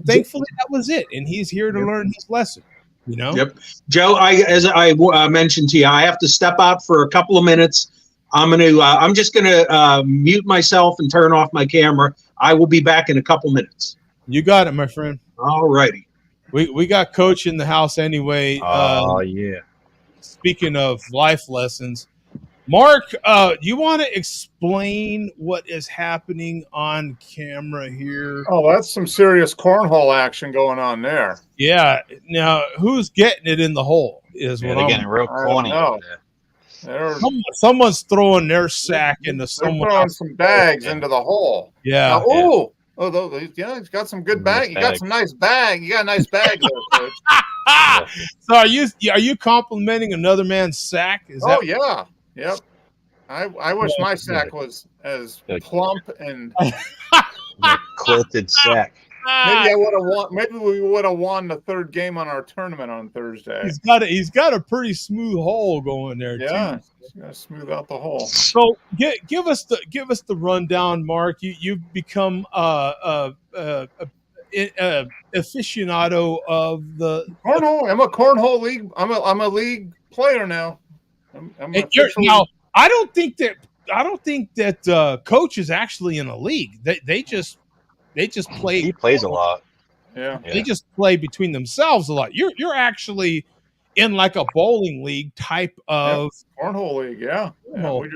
thankfully that was it. And he's here to learn his lesson. Yep. Joe, as I mentioned to you, I have to step out for a couple of minutes. I'm just gonna mute myself and turn off my camera. I will be back in a couple minutes. You got it, my friend. All righty. We got Coach in the house anyway. Oh yeah. Speaking of life lessons, Mark, you want to explain what is happening on camera here? Oh, that's some serious cornhole action going on there. Yeah. Now, who's getting it in the hole is Yeah, what they're I'm. getting real I don't corny know. over there. Someone's throwing their sack into They're someone throwing else. some bags into the hole. Yeah. Now, yeah, he's got some good Nice bag. You got some nice bag. You got a nice bag there, Coach. Ah! So are you complimenting another man's sack? Is that? Yeah, yep. I wish my sack was as plump and Quilted sack. maybe I would have won. Maybe we would have won the third game on our tournament on Thursday. He's got a pretty smooth hole going there Yeah, too. he's gonna smooth out the hole. So give us the rundown, Mark. You've become aficionado of the Cornhole. I'm a cornhole league. I'm a league player now. now. I don't think that coach is actually in a league. They just play. He plays a lot. Yeah. They just play between themselves a lot. You're actually in like a bowling league type of cornhole league. Yeah. Cornhole.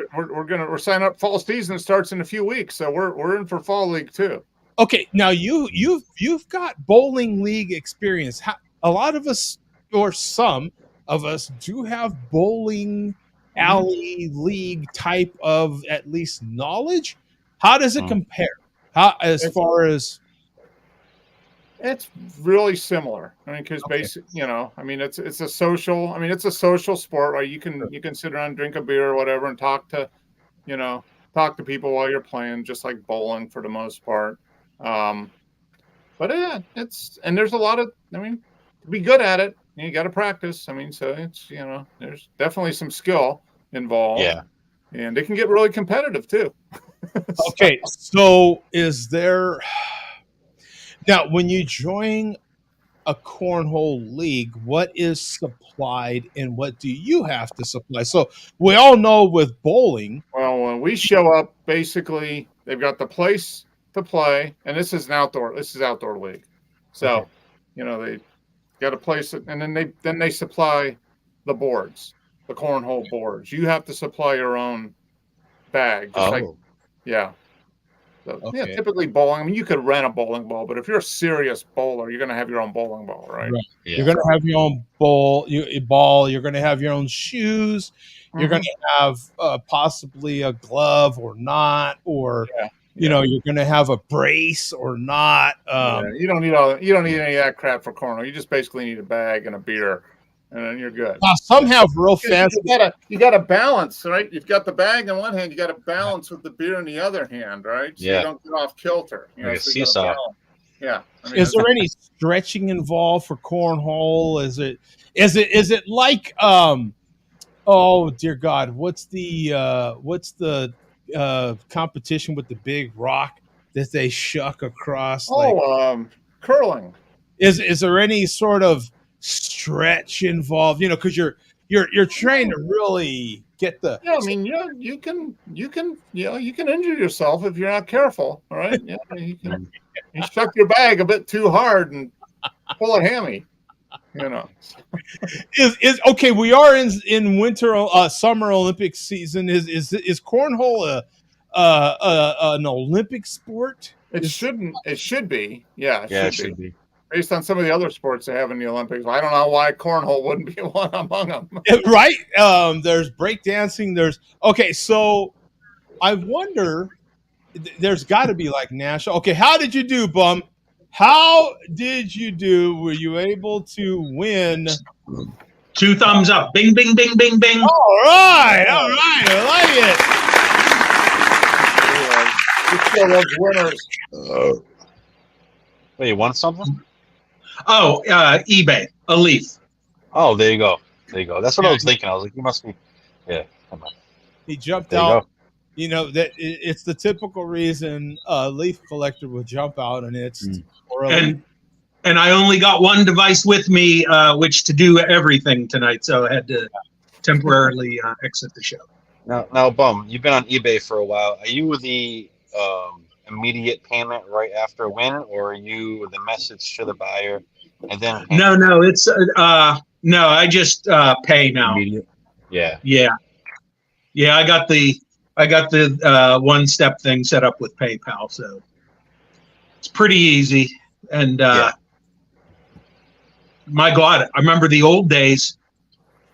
We're signing up. Fall season starts in a few weeks, so we're in for fall league too. Okay, now you've got bowling league experience. A lot of us, or some of us, do have bowling alley league type of at least knowledge. How does it compare? Far as it's really similar. I mean, because it's a social. I mean, it's a social sport. Right? You can sit around, drink a beer or whatever, and talk to people while you're playing, just like bowling for the most part. But yeah, there's a lot of. I mean, to be good at it, you got to practice. I mean, so it's there's definitely some skill involved. Yeah, and it can get really competitive too. Okay, so is there now when you join a cornhole league, what is supplied and what do you have to supply? So we all know with bowling. Well, when we show up, basically they've got the place to play, and this is outdoor league. So, they got to place it, and then they supply the boards, the cornhole boards. You have to supply your own bag. Typically bowling. I mean, you could rent a bowling ball, but if you're a serious bowler, you're going to have your own bowling ball, right? Yeah. You're going to have your own ball. You're going to have your own shoes. Mm-hmm. You're going to have possibly a glove or not, or you're going to have a brace or not. You don't need any of that crap for cornhole. You just basically need a bag and a beer, and then you're good. Some have real fancy. You got to balance, right? You've got the bag in one hand. You got to balance with the beer in the other hand, right? So you don't get off kilter. Like a seesaw. Yeah. Is there any stretching involved for cornhole? Is it like oh dear God, what's the competition with the big rock that they shuck across? Curling. Is there any sort of stretch involved? Because you're trying to really get the. Yeah, I mean, you can injure yourself if you're not careful. All right, you shuck your bag a bit too hard and pull a hammy. Is okay. We are in winter, summer Olympic season. Is cornhole an Olympic sport? It should be. Yeah, it should be. Based on some of the other sports they have in the Olympics, I don't know why cornhole wouldn't be one among them. Right? There's breakdancing. So I wonder. There's got to be like national. Okay, how did you do, Bum? How did you do? Were you able to win? 2 thumbs up. Bing, bing, bing, bing, bing. All right. I like it. You still love winners. Wait, you won something? Oh, eBay, a leaf. Oh, there you go. That's what I was thinking. I was like, you must be. Yeah, come on. He jumped out. That it's the typical reason a leaf collector would jump out, and it's and I only got one device with me, which to do everything tonight, so I had to temporarily exit the show. Now, Bum, you've been on eBay for a while. Are you the immediate payment right after a win, or are you the message to the buyer and then No, it's no, I just pay now. Immediate. Yeah. Yeah, I got the one-step thing set up with PayPal, so it's pretty easy. And my God, I remember the old days.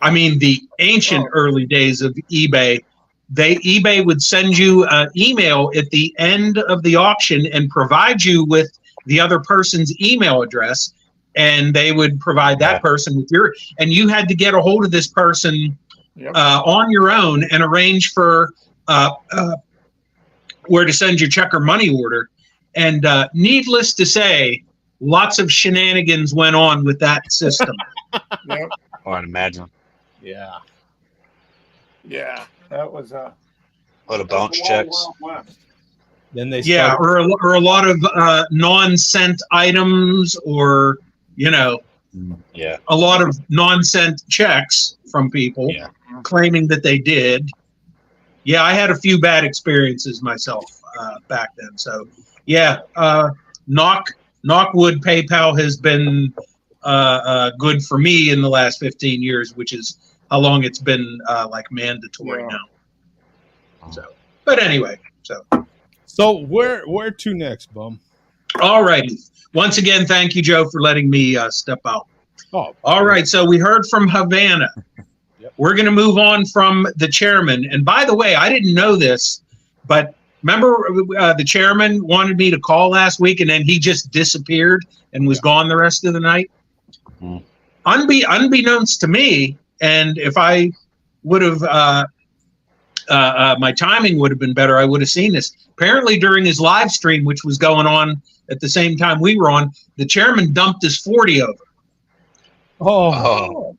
I mean, the ancient early days of eBay. eBay would send you an email at the end of the auction and provide you with the other person's email address, and they would provide that person with your, and you had to get a hold of this person on your own and arrange for where to send your check or money order. And needless to say, lots of shenanigans went on with that system. Yep. I'd imagine. Yeah. Yeah. That was A lot of bounce checks. Then they or a lot of non-sent items, or a lot of non-sent checks from people claiming that they did. Yeah, I had a few bad experiences myself back then. So knock wood, PayPal has been good for me in the last 15 years, which is how long it's been like mandatory now. So, but anyway, so where to next, Bum? All righty. Once again, thank you, Joe, for letting me step out. Oh, all right. So we heard from Havana. We're going to move on from the chairman. And by the way, I didn't know this, but remember the chairman wanted me to call last week, and then he just disappeared and was gone the rest of the night. Unbeknownst to me, and if I would have, my timing would have been better, I would have seen this. Apparently during his live stream, which was going on at the same time we were on, the chairman dumped his 40 over. Oh.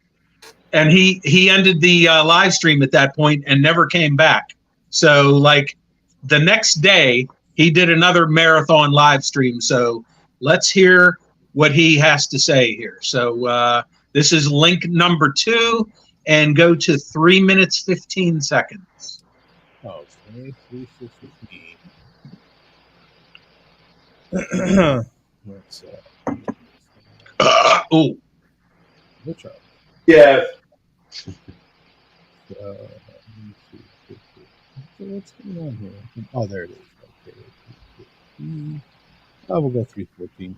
And he ended the live stream at that point and never came back. So like the next day, he did another marathon live stream. So let's hear what he has to say here. So this is link number 2, and go to 3 minutes, 15 seconds. Oh, 3:15. Let's which are? Yeah. What's going on here? Oh, there it is. Okay. Oh, we'll go 3:14.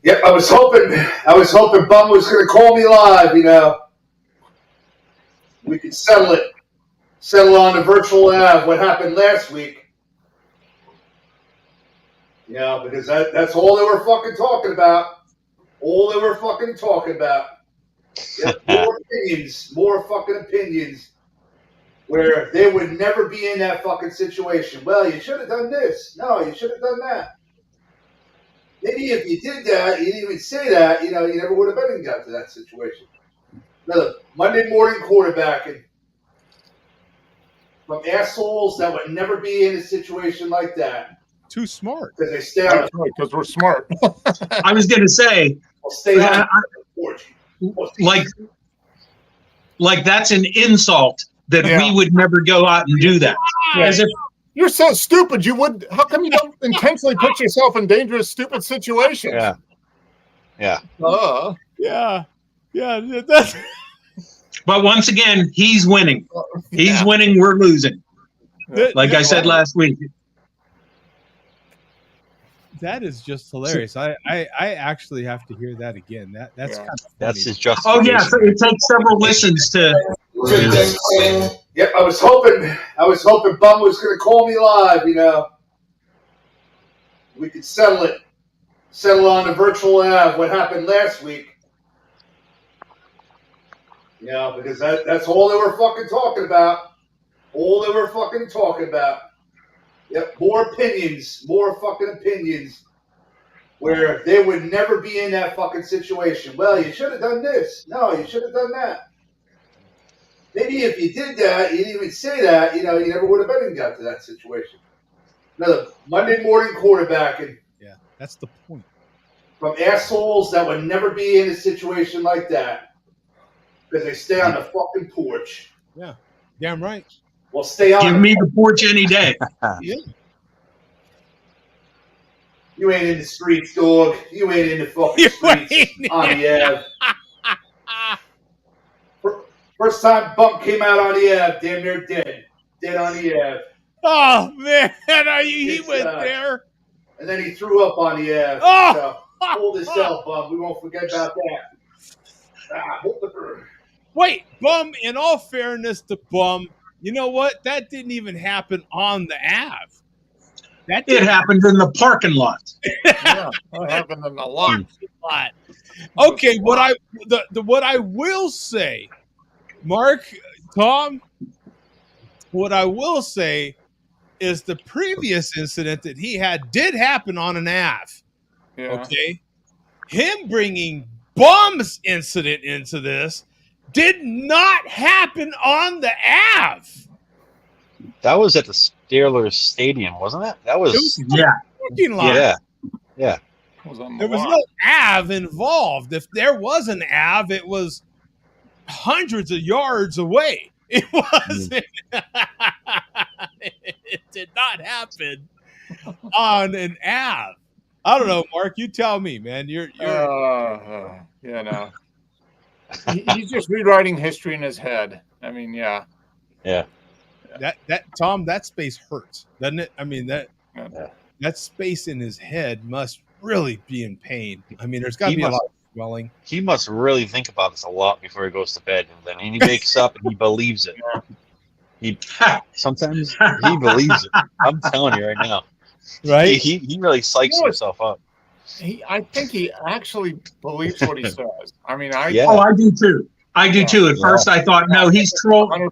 Yep, I was hoping Bum was going to call me live. We could settle on a virtual nav what happened last week. Because that's all they were fucking talking about. Yep, more fucking opinions, where they would never be in that fucking situation. Well, you should have done this. No, you should have done that. Maybe if you did that, you didn't even say that, you never would have been got to that situation. Another Monday morning quarterbacking from assholes that would never be in a situation like that. Too smart. Because they stay on. Because we're smart. I was going to say, stay on like that's an insult that we would never go out and do that. As if you're so stupid. You would. How come you don't intentionally put yourself in dangerous, stupid situations? Yeah. That's. But once again, he's winning. He's winning. We're losing. Like I said last week. That is just hilarious. I actually have to hear that again. That's kind of funny. That's his justification. Oh yeah, so it takes several listens to. Yep, I was hoping Bum was going to call me live. We could settle on a virtual nav what happened last week. Because that's all they were fucking talking about. Yep, more fucking opinions, where they would never be in that fucking situation. Well, you should have done this. No, you should have done that. Maybe if you did that, you didn't even say that, you never would have been got to that situation. Another Monday morning quarterbacking. Yeah, that's the point. From assholes that would never be in a situation like that. Because they stay on the fucking porch. Yeah, damn right. Well, stay on. Give me the porch any day. Yeah. You ain't in the streets, dog. You ain't in the fucking streets on the Ave. First time Bump came out on the Ave, damn near dead. Dead on the Ave. Oh, man. He It's, went there. And then he threw up on the Ave. Oh! So, hold his cell, Bum. We won't forget about that. Wait, Bum, in all fairness to Bum, you know what? That didn't even happen on the Ave. It happened in the parking lot. Yeah, that happened in a lot. Okay, what I will say, Mark, Tom, what I will say is the previous incident that he had did happen on an Ave. Yeah. Okay, him bringing Bum's incident into this did not happen on the Ave. That was at the Steelers Stadium, wasn't it? That was parking lot. Yeah. There was no Ave involved. If there was an Ave, it was hundreds of yards away. It wasn't. It did not happen on an Ave. I don't know, Mark. You tell me, man. You're no. He's just rewriting history in his head. I mean, yeah. That Tom, that space hurts, doesn't it? I mean, that space in his head must really be in pain. I mean, there's got to be a lot of swelling. He must really think about this a lot before he goes to bed, and then he wakes up and he believes it. Sometimes he believes it. I'm telling you right now. Right? He really psychs himself up. I think he actually believes what he says. I mean, I do too. I do too. At first, I thought, no, he's trolling.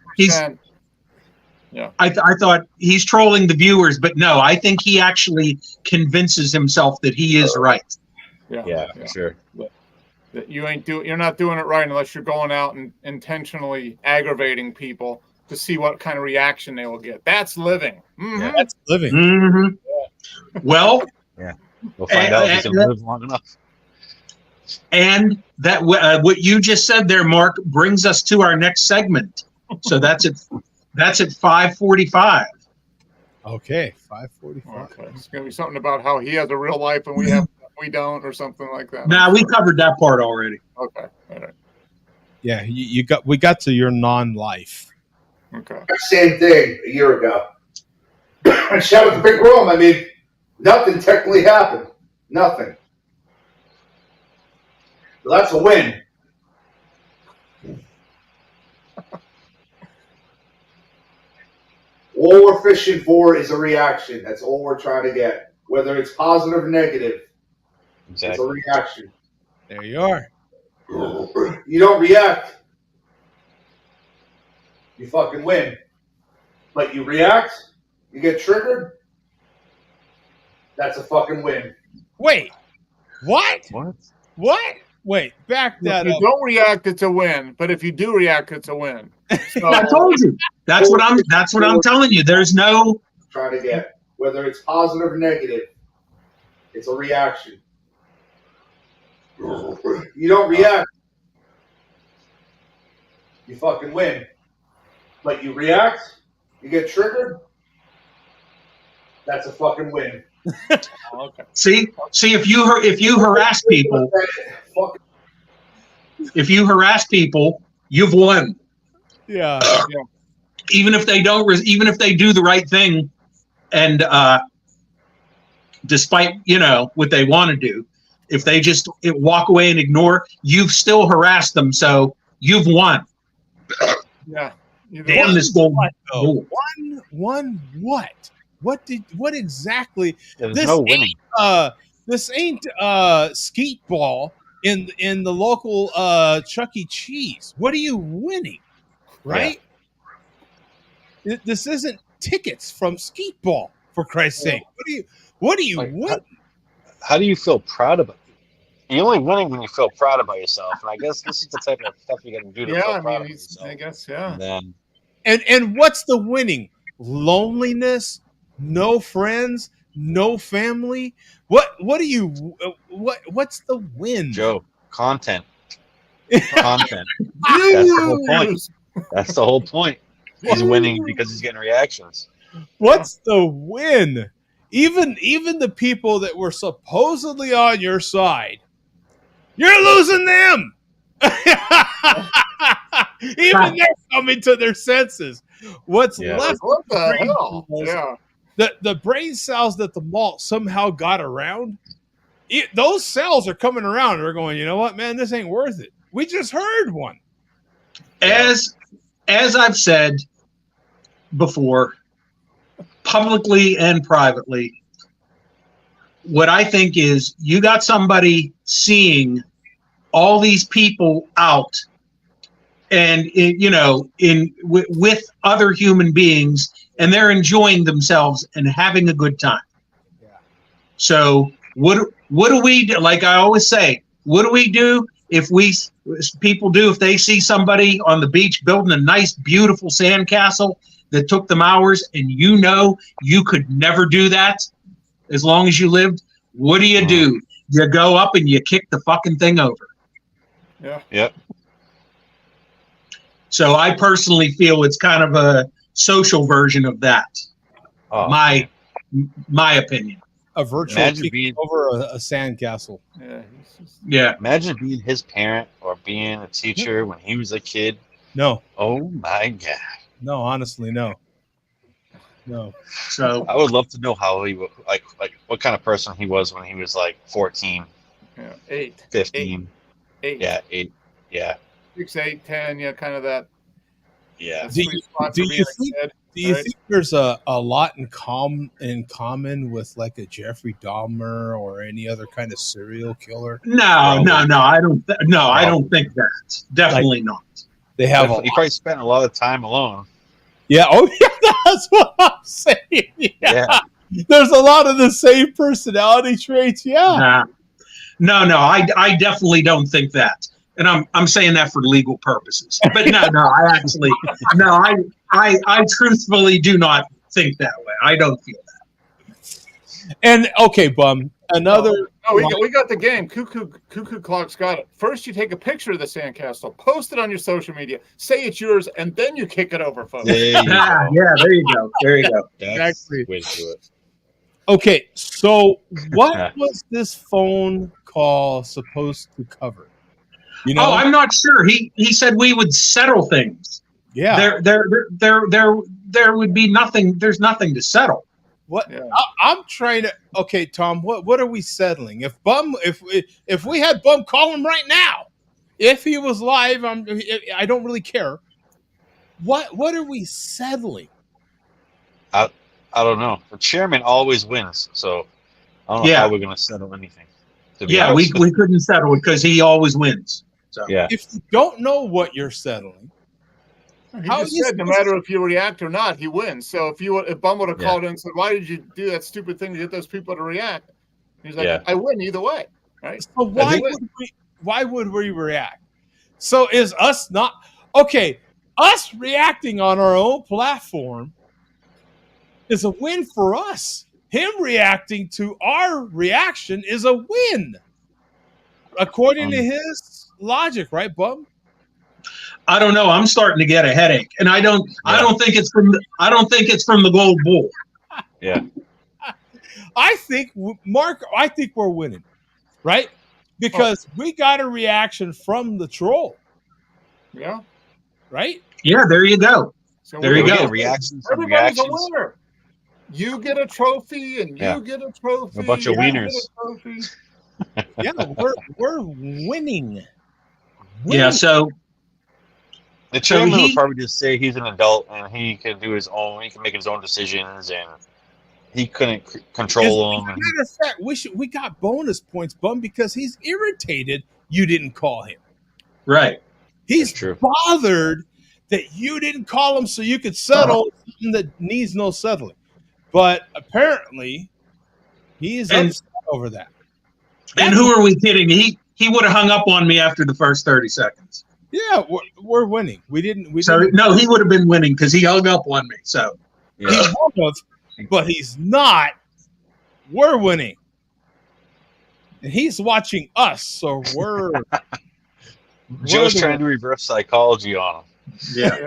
I thought he's trolling the viewers, but no, I think he actually convinces himself that he is right. Yeah, sure. That you're not doing it right unless you're going out and intentionally aggravating people to see what kind of reaction they will get. That's living. Mm-hmm. Yeah, that's living. Mm-hmm. Yeah. Well, we'll find out if he can live long enough. And that what you just said there, Mark, brings us to our next segment. So that's at 5:45. Okay, 5:45. Okay. It's gonna be something about how he has a real life and we don't, or something like that. Nah, we covered that part already. Okay. All right. Yeah, we got to your non-life. Okay. Same thing a year ago. And shout out the big room. I mean, nothing technically happened. Nothing. So that's a win. All we're fishing for is a reaction. That's all we're trying to get. Whether it's positive or negative, It's a reaction. There you are. You don't react, you fucking win. But you react, you get triggered, that's a fucking win. Wait, what? What? Wait, back that up. If you don't react, it's a win. But if you do react, it's a win. So, I told you. That's what I'm telling you. There's no trying to get, whether it's positive or negative, it's a reaction. You don't react, you fucking win. But you react, you get triggered, that's a fucking win. Okay. See, if you harass people, you've won. Yeah. Even if they do the right thing, and despite what they want to do, if they just walk away and ignore, you've still harassed them, so you've won. Yeah. Damn this goal. Won what? What exactly? There's no winning. This ain't skeet ball in the local Chuck E. Cheese. What are you winning? Right? Yeah. This isn't tickets from skeet ball, for Christ's sake. What do you win? How do you feel proud about it? You're only winning when you feel proud about yourself, and I guess this is the type of stuff you got to do to feel proud of yourself. I guess, yeah. And what's the winning? Loneliness, no friends, no family. What's the win? Joe, content. Content. That's the whole point. That's the whole point. He's winning because he's getting reactions. What's the win? Even the people that were supposedly on your side, you're losing them. Even they're coming to their senses. What's left? What the brain hell? cells- Yeah. The brain cells that the malt somehow got around, those cells are coming around. And we're going, you know what, man, this ain't worth it. We just heard one. As I've said before, publicly and privately, what I think is you got somebody seeing all these people out and with other human beings, and they're enjoying themselves and having a good time. Yeah. So what do we do? Like I always say, what do we do if they see somebody on the beach building a nice, beautiful sandcastle that took them hours, and you could never do that as long as you lived? What do? You go up and you kick the fucking thing over. Yeah. Yep. So I personally feel it's kind of a social version of that. Oh, my opinion. A virtual Imagine kick being- over a sandcastle. Yeah. Imagine being his parent or being a teacher when he was a kid. No. Oh my God. No, honestly, no. No. So I would love to know how he like what kind of person he was when he was like 14, Yeah. 8. 15. 8. Yeah, 8. Yeah. 6, 8, 10. Yeah, kind of that. Yeah. Do you think there's a lot in common with like a Jeffrey Dahmer or any other kind of serial killer? no, I don't think that. Definitely not. They have He probably spent a lot of time alone. Yeah. Oh, yeah. That's what I'm saying. Yeah. There's a lot of the same personality traits. Yeah. No. I definitely don't think that. And I'm saying that for legal purposes. But I truthfully do not think that way. I don't feel that. And okay, Bum. Another. Oh, we got the game. Cuckoo Clock's got it. First, you take a picture of the sandcastle, post it on your social media, say it's yours, and then you kick it over, folks. There you go. Yeah, there you go. There you go. That's the way to do it. Okay, so what was this phone call supposed to cover? You know, I'm not sure. He said we would settle things. Yeah. There would be nothing. There's nothing to settle. What? Yeah. I'm trying to. Okay, Tom. What are we settling? If we had Bum call him right now, if he was live, I don't really care. What are we settling? I don't know. The chairman always wins, so I don't know how we're going to settle anything. Yeah, we couldn't settle it because he always wins. So yeah. If you don't know what you're settling, He just said no matter if you react or not, he wins. So if Bum would have called in and said, "Why did you do that stupid thing to get those people to react?" He's like, "I win either way, right?" So why would we react? So is us not okay? Us reacting on our own platform is a win for us. Him reacting to our reaction is a win, according to his logic, right, Bum? I don't know. I'm starting to get a headache, and I don't think it's from the gold bull. Yeah. I think we're winning, right? Because we got a reaction from the troll. Yeah. Right? Yeah, there you go. So there you go. Reactions. Everybody's a winner. You get a trophy, and you get a trophy. A bunch of wieners. Yeah, we're winning. Yeah, so the chairman would probably just say he's an adult and he can do his own. He can make his own decisions, and he couldn't control them. As a matter of fact, we got bonus points, Bum, because he's irritated you didn't call him. Right. He's bothered that you didn't call him so you could settle something that needs no settling. But apparently, he's upset over that. And who are we kidding? He would have hung up on me after the first 30 seconds. Yeah, we're winning. We didn't. No, he would have been winning because he hung up on me. So he would have, but he's not. We're winning, and he's watching us. So we're. Joe's trying to reverse psychology on him. Yeah.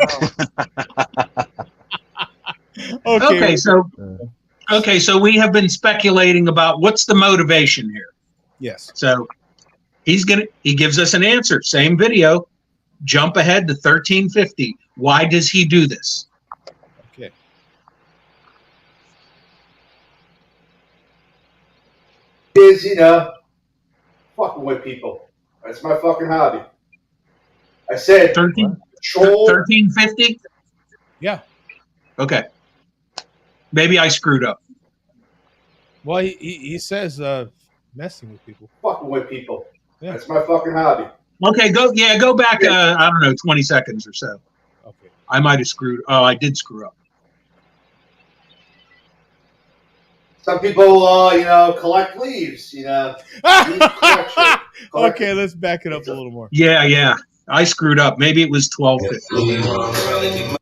Okay, so we have been speculating about what's the motivation here. Yes. So He gives us an answer. Same video. Jump ahead to 1350. Why does he do this? Okay. Is, fucking with people. That's my fucking hobby. I said 1350? Yeah. Okay. Maybe I screwed up. Well, he says messing with people. Fucking with people. Yeah. That's my fucking hobby. Okay, go back, I don't know, 20 seconds or so. Okay. I might have screwed. Oh, I did screw up. Some people, collect leaves, leaf collection. Okay, let's back it up a little more. Yeah. I screwed up. Maybe it was 1250.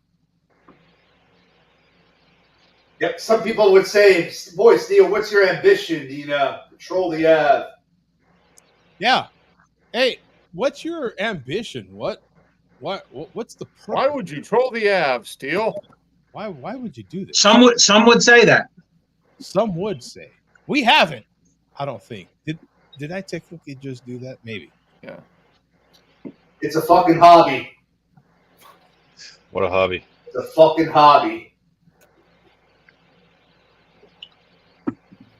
Yep. Some people would say, boy, Steele, what's your ambition? Control the Ave. Yeah. Hey, what's your ambition? What's the purpose? Why would you troll the Ave, Steele? Why would you do this? Some would say that. Some would say. We haven't, I don't think. Did I technically just do that? Maybe. Yeah. It's a fucking hobby. What a hobby. It's a fucking hobby.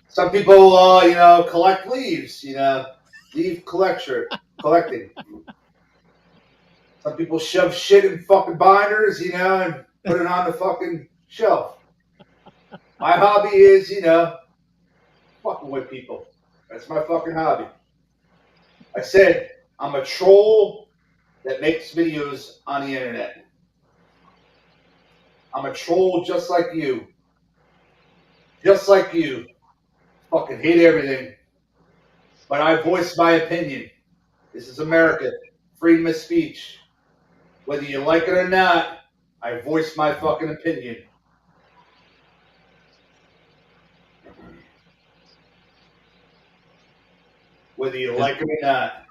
Some people, collect leaves, leaf collecting. Some people shove shit in fucking binders, and put it on the fucking shelf. My hobby is, fucking with people. That's my fucking hobby. I said, I'm a troll that makes videos on the internet. I'm a troll just like you. Just like you. Fucking hate everything. But I voice my opinion. This is America. Freedom of speech. Whether you like it or not, I voice my fucking opinion. Whether you like it or not.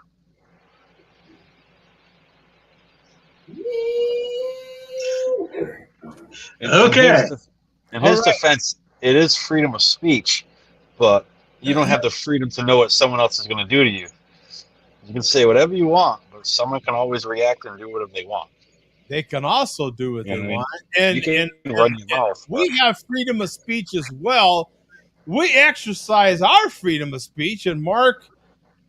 Okay. In his defense, it is freedom of speech, but you don't have the freedom to know what someone else is going to do to you. You can say whatever you want, but someone can always react and do whatever they want. They can also do what they want. You can run your mouth. We have freedom of speech as well. We exercise our freedom of speech, and Mark,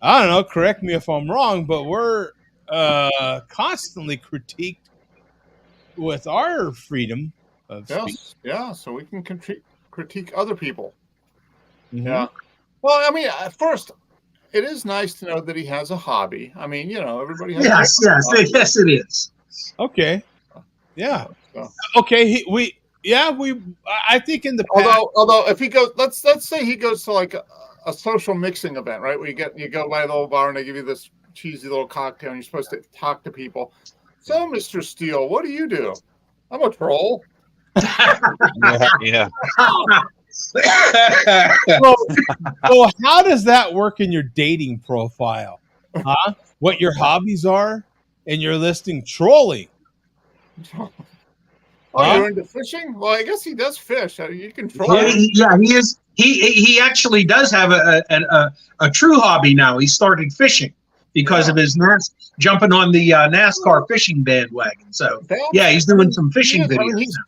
I don't know, correct me if I'm wrong, but we're constantly critiqued with our freedom of speech. Yeah, so we can critique other people. Mm-hmm. Yeah. Well, I mean, at first, it is nice to know that he has a hobby. I mean, everybody has yes, it is. Okay. Yeah. So. Okay. I think in the past, although if he goes, let's say he goes to like a social mixing event, right? Where you go by the little bar and they give you this cheesy little cocktail and you're supposed to talk to people. So, Mr. Steele, what do you do? I'm a troll. Yeah. So how does that work in your dating profile? Huh? What your hobbies are? And you're listing trolling. You're into fishing? Well, I guess he does fish. You can troll. Yeah, he is. He actually does have a true hobby now. He started fishing because of his jumping on the NASCAR fishing bandwagon. So he's doing some fishing videos. I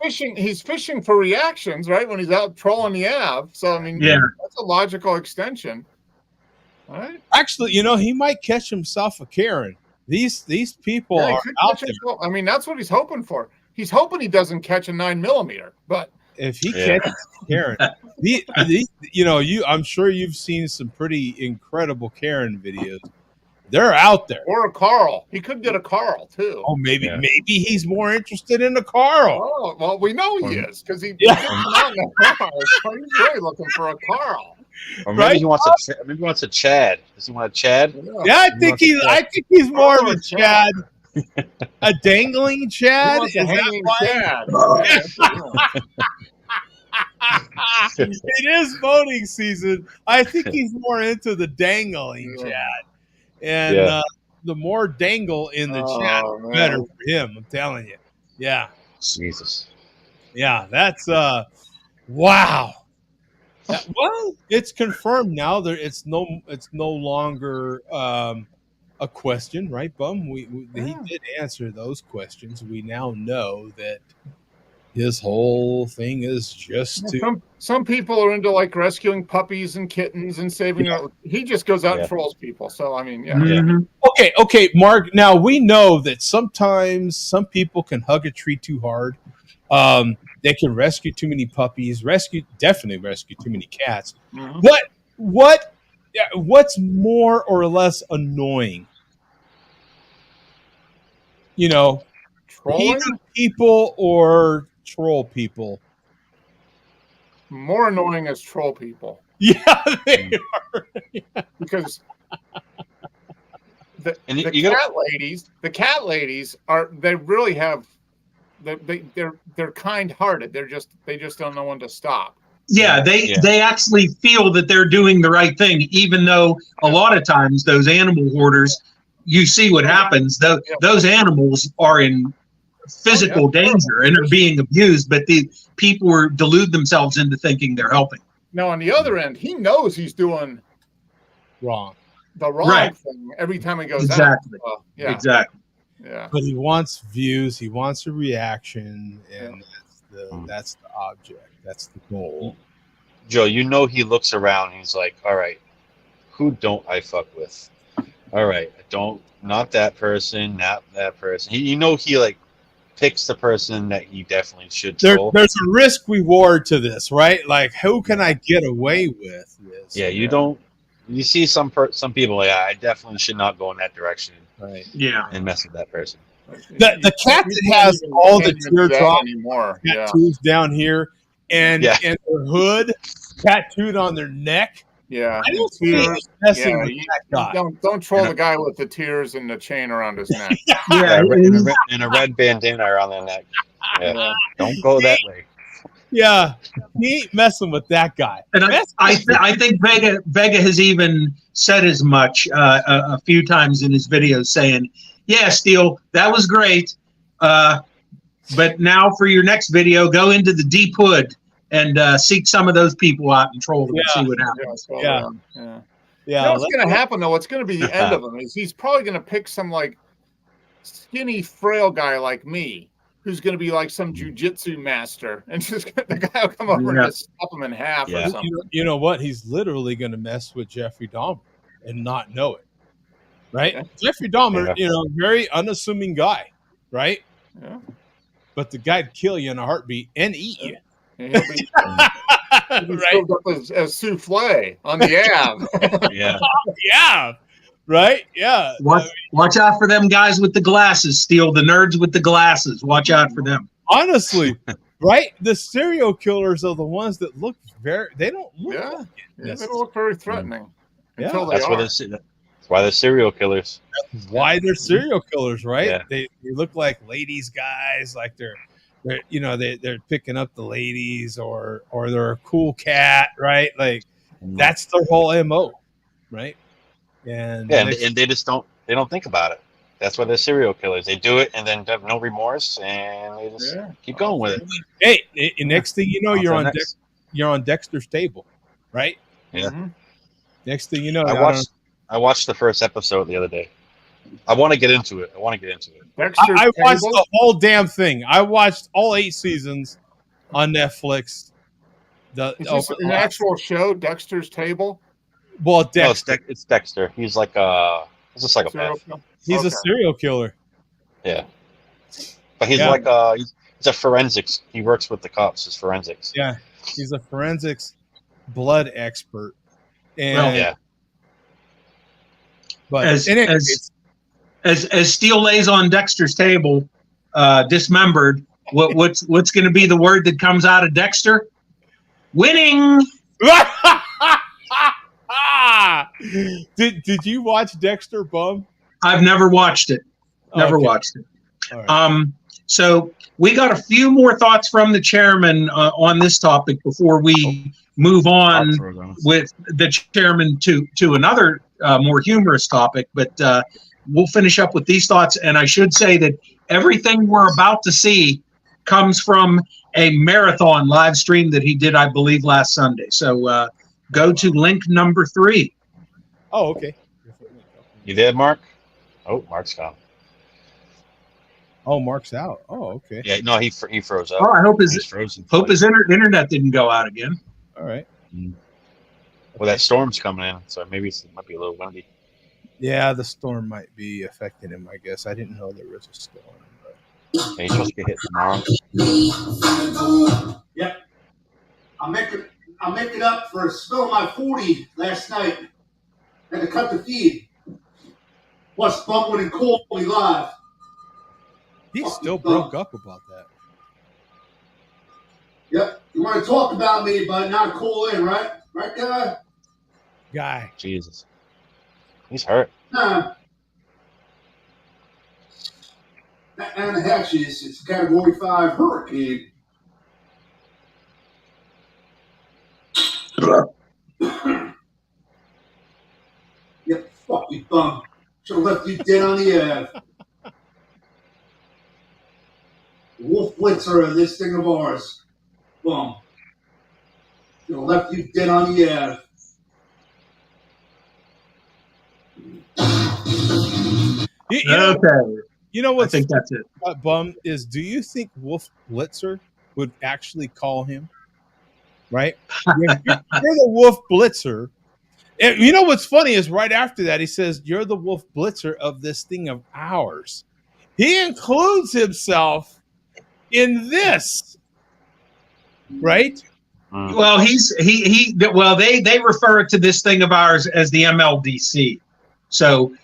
mean, he's fishing for reactions, right? When he's out trolling the Ave. So I mean, that's a logical extension. All right. Actually, he might catch himself a Karen. These people are out there. I mean, that's what he's hoping for. He's hoping he doesn't catch a 9mm, but if he catches Karen, I'm sure you've seen some pretty incredible Karen videos. They're out there. Or a Carl. He could get a Carl too. Oh, maybe he's more interested in a Carl. Oh, well, we know he is because he's out in the car. So he's really looking for a Carl. Or maybe he wants a Chad. Does he want a Chad? Yeah, I think he's more of a Chad. A dangling Chad? Is that Chad? It is voting season. I think he's more into the dangling Chad. And the more dangle in the chat, the better for him. I'm telling you. Yeah. Jesus. Yeah, that's wow. Well, it's confirmed now that it's no longer a question, right, Bum? He did answer those questions. We now know that his whole thing is just to. Some people are into like rescuing puppies and kittens and saving. He just goes out and trolls people. So I mean, Okay, Mark. Now we know that sometimes some people can hug a tree too hard. They can rescue too many puppies. Definitely rescue too many cats. Mm-hmm. What's more or less annoying? You know, trolling people or troll people. More annoying as troll people. Yeah, they are. Because the cat ladies are. They really have. They're kind-hearted. They just don't know when to stop. Yeah, they actually feel that they're doing the right thing, even though a lot of times those animal hoarders, you see what happens. Those animals are in physical danger and are being abused, but the people delude themselves into thinking they're helping. Now, on the other end, he knows he's doing the wrong thing every time he goes out. Exactly. Yeah. But he wants views. He wants a reaction, and that's the object. That's the goal. Joe, he looks around. And he's like, all right, who don't I fuck with? All right, not that person, not that person. He like picks the person that he definitely should troll. There's a risk reward to this, right? Like, who can I get away with this? Yeah, you see some people like, I definitely should not go in that direction. Right. Yeah. And mess with that person. The cat that has all the teardrop tattoos down here and their hood tattooed on their neck. Yeah. I don't see messing with that guy. Don't troll the guy with the tears and the chain around his neck. And a red bandana around their neck. Yeah. Don't go that way. Yeah, he ain't messing with that guy. And I think Vega has even said as much a few times in his videos, saying, "Yeah, Steele, that was great, but now for your next video, go into the deep hood and seek some of those people out and troll them and see what happens." Yeah. You know what's going to happen though? What's going to be the end of him is he's probably going to pick some like skinny, frail guy like me, who's going to be like some jujitsu master, and just the guy will come over and just chop him in half or something. You know what? He's literally going to mess with Jeffrey Dahmer and not know it, right? Yeah. Jeffrey Dahmer, very unassuming guy, right? Yeah. But the guy'd kill you in a heartbeat and eat you. And he'll be filled up as souffle on the ab. Yeah. Right? Yeah. Watch out for them guys with the glasses, Steele. The nerds with the glasses. Watch out for them. Honestly, right? The serial killers are the ones that look they don't look. They don't look very threatening. Until that's why they're serial killers. That's why they're serial killers, right? Yeah. They look like ladies' guys, like they're picking up the ladies, or they're a cool cat, right? Like that's their whole MO, right? And they just don't think about it. That's why they're serial killers. They do it and then have no remorse, and they just keep going with it. Hey, next thing you know, you're on Dexter's table, right? Yeah. Mm-hmm. Next thing you know, I watched the first episode the other day. I want to get into it. I watched the whole damn thing. I watched all 8 seasons on Netflix. Is this an actual show, Dexter's Table? Well, Dexter. No, it's Dexter. He's like a psychopath. He's a serial killer. Yeah, but he's he's a forensics. He works with the cops as forensics. Yeah, he's a forensics blood expert. And but as Steele lays on Dexter's table, dismembered, what's going to be the word that comes out of Dexter? Winning. Did you watch Dexter, Bum? I've never watched it. Watched it. Right. So we got a few more thoughts from the chairman on this topic before we move on with the chairman to another more humorous topic. But we'll finish up with these thoughts. And I should say that everything we're about to see comes from a marathon live stream that he did, I believe, last Sunday. So go to link number 3. Oh, okay. You there, Mark? Oh, Mark's gone. Oh, Mark's out. Oh, okay. Yeah, no, he froze up. Oh, I hope He's his frozen. internet didn't go out again. All right. Well, that storm's coming in, so maybe it might be a little windy. Yeah, the storm might be affecting him, I guess. I didn't know there was a storm. But... Yeah, he's supposed to get hit tomorrow. Yep. I'm making up for spilling my 40 last night. Had to cut the feed. Plus, Bump went and called me live. He still broke up about that. Yep. You want to talk about me, but not call in, right? Right, guy? Jesus. He's hurt. That Annahatchee is a Category 5 hurricane. Yep, fuck you, bum. Should have left you dead on the Ave. Wolf Blitzer of this thing of ours. Bum. Should have left you dead on the Ave. You know what? I think that's it. Bum is. Do you think Wolf Blitzer would actually call him? Right? You're the Wolf Blitzer. And you know what's funny is right after that he says, "You're the Wolf Blitzer of this thing of ours." He includes himself in this, right? Well, they refer to this thing of ours as the MLDC. So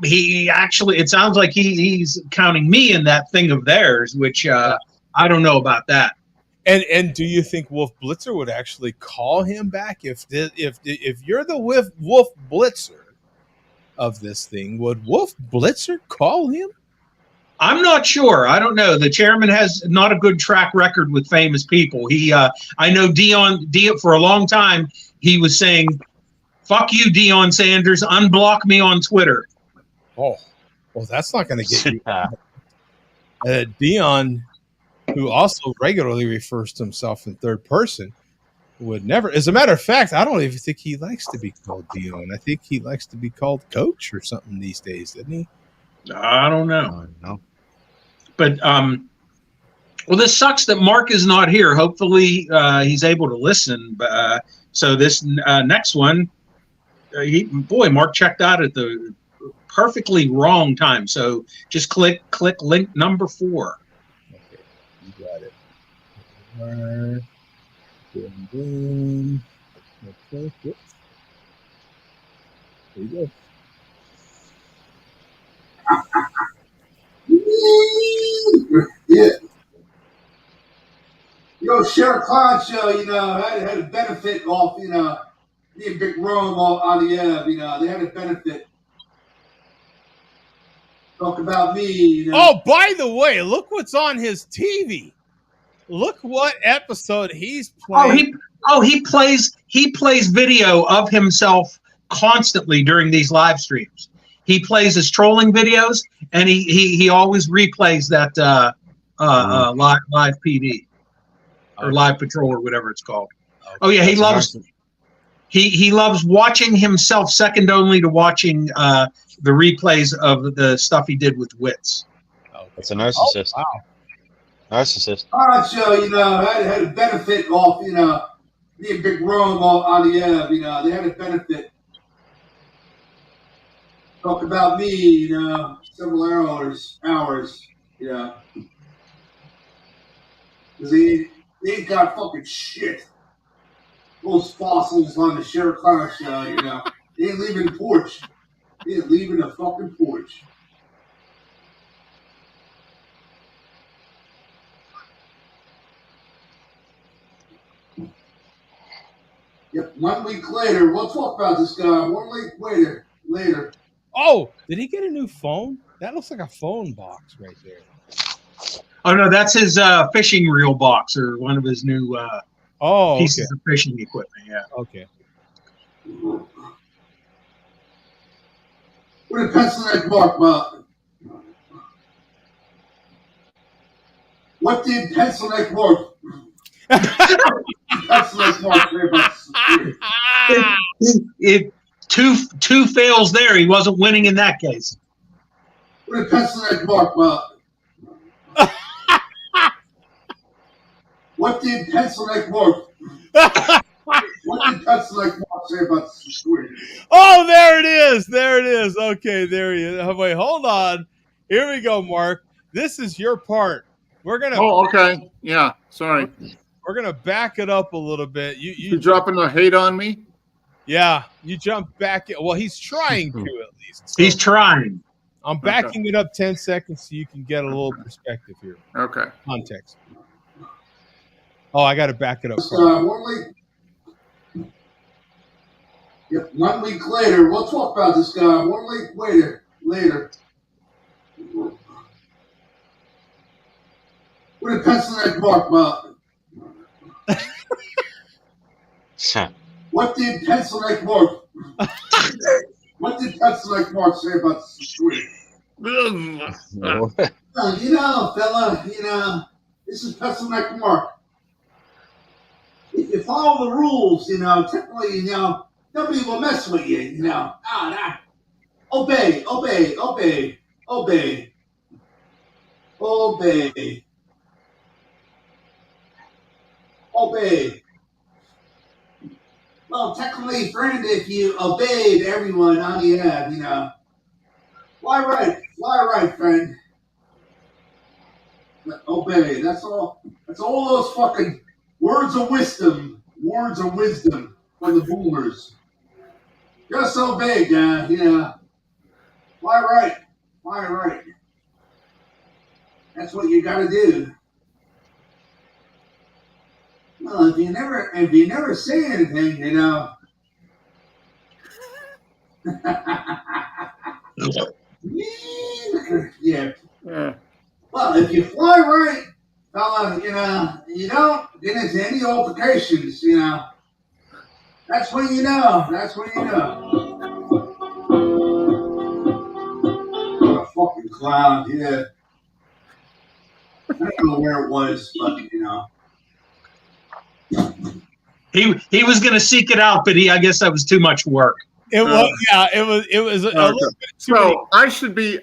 he actually, it sounds like he's counting me in that thing of theirs, which I don't know about that. And do you think Wolf Blitzer would actually call him back if you're the Wolf Blitzer of this thing? Would Wolf Blitzer call him? I'm not sure. I don't know. The chairman has not a good track record with famous people. I know Dion for a long time. He was saying, "Fuck you, Deion Sanders. Unblock me on Twitter." Oh, well, that's not going to get you. Dion, who also regularly refers to himself in third person, would never. As a matter of fact, I don't even think he likes to be called Dion. I think he likes to be called Coach or something these days, doesn't he? I don't know. But well, this sucks that Mark is not here. Hopefully, he's able to listen. So this next one, Mark checked out at the perfectly wrong time. So just click link number 4. Okay, you got it. Boom, boom. Okay, whoops. There you go. Yeah. Sheriff Khan show, had a benefit off, me and Big Rome on the Ave, they had a benefit. Talk about me, Oh, by the way, look what's on his TV. Look what episode he's playing. He plays video of himself constantly during these live streams. He plays his trolling videos, and he always replays that live PD or live patrol or whatever it's called. Okay. Oh yeah, he loves watching himself, second only to watching the replays of the stuff he did with Wits. It's a narcissist. Oh, wow. Narcissist. So had a benefit off me and Big Rome on the Ave. They had a benefit. Talk about me, several hours, because they ain't got fucking shit. Those fossils on the Sheriff Connor show, they ain't leaving the porch. They ain't leaving the fucking porch. Yep, 1 week later, we'll talk about this guy. 1 week later. Oh, did he get a new phone? That looks like a phone box right there. Oh no, that's his fishing reel box, or one of his new pieces of fishing equipment. Yeah. Okay. What did Pencil Mark about? What did Pencil Mark? Two fails there. He wasn't winning in that case. What did pencil neck Mark? What did pencil neck Mark? What did pencil neck Mark say about the situation? Oh, there it is. There it is. Okay, there he is. Oh, wait, hold on. Here we go, Mark. This is your part. We're gonna. Oh, okay. Yeah. Sorry. We're gonna back it up a little bit. You dropping the hate on me? Yeah, you jump back. Well, he's trying to at least. So He's trying. I'm backing it up 10 seconds so you can get a little perspective here. Okay. Context. Oh, I got to back it up. 1 week later, we'll talk about this guy. 1 week later. What did pencil neck Mark? What did pencil neck Mark? What did pencil neck Mark say about the situation? Fella, this is pencil neck Mark. If you follow the rules, technically, nobody will mess with you, Obey. Well, technically, friend, if you obeyed everyone, all you have, fly right, friend. Obey. That's all. That's all those fucking words of wisdom for the boomers. Just obey, guy. Fly right. That's what you gotta do. Well, if you never say anything, yeah. Well, if you fly right, fella, you don't get into any altercations, That's when you know. What a fucking clown, yeah. I don't know where it was, but He was going to seek it out, but I guess that was too much work. It was a little bit too So I should be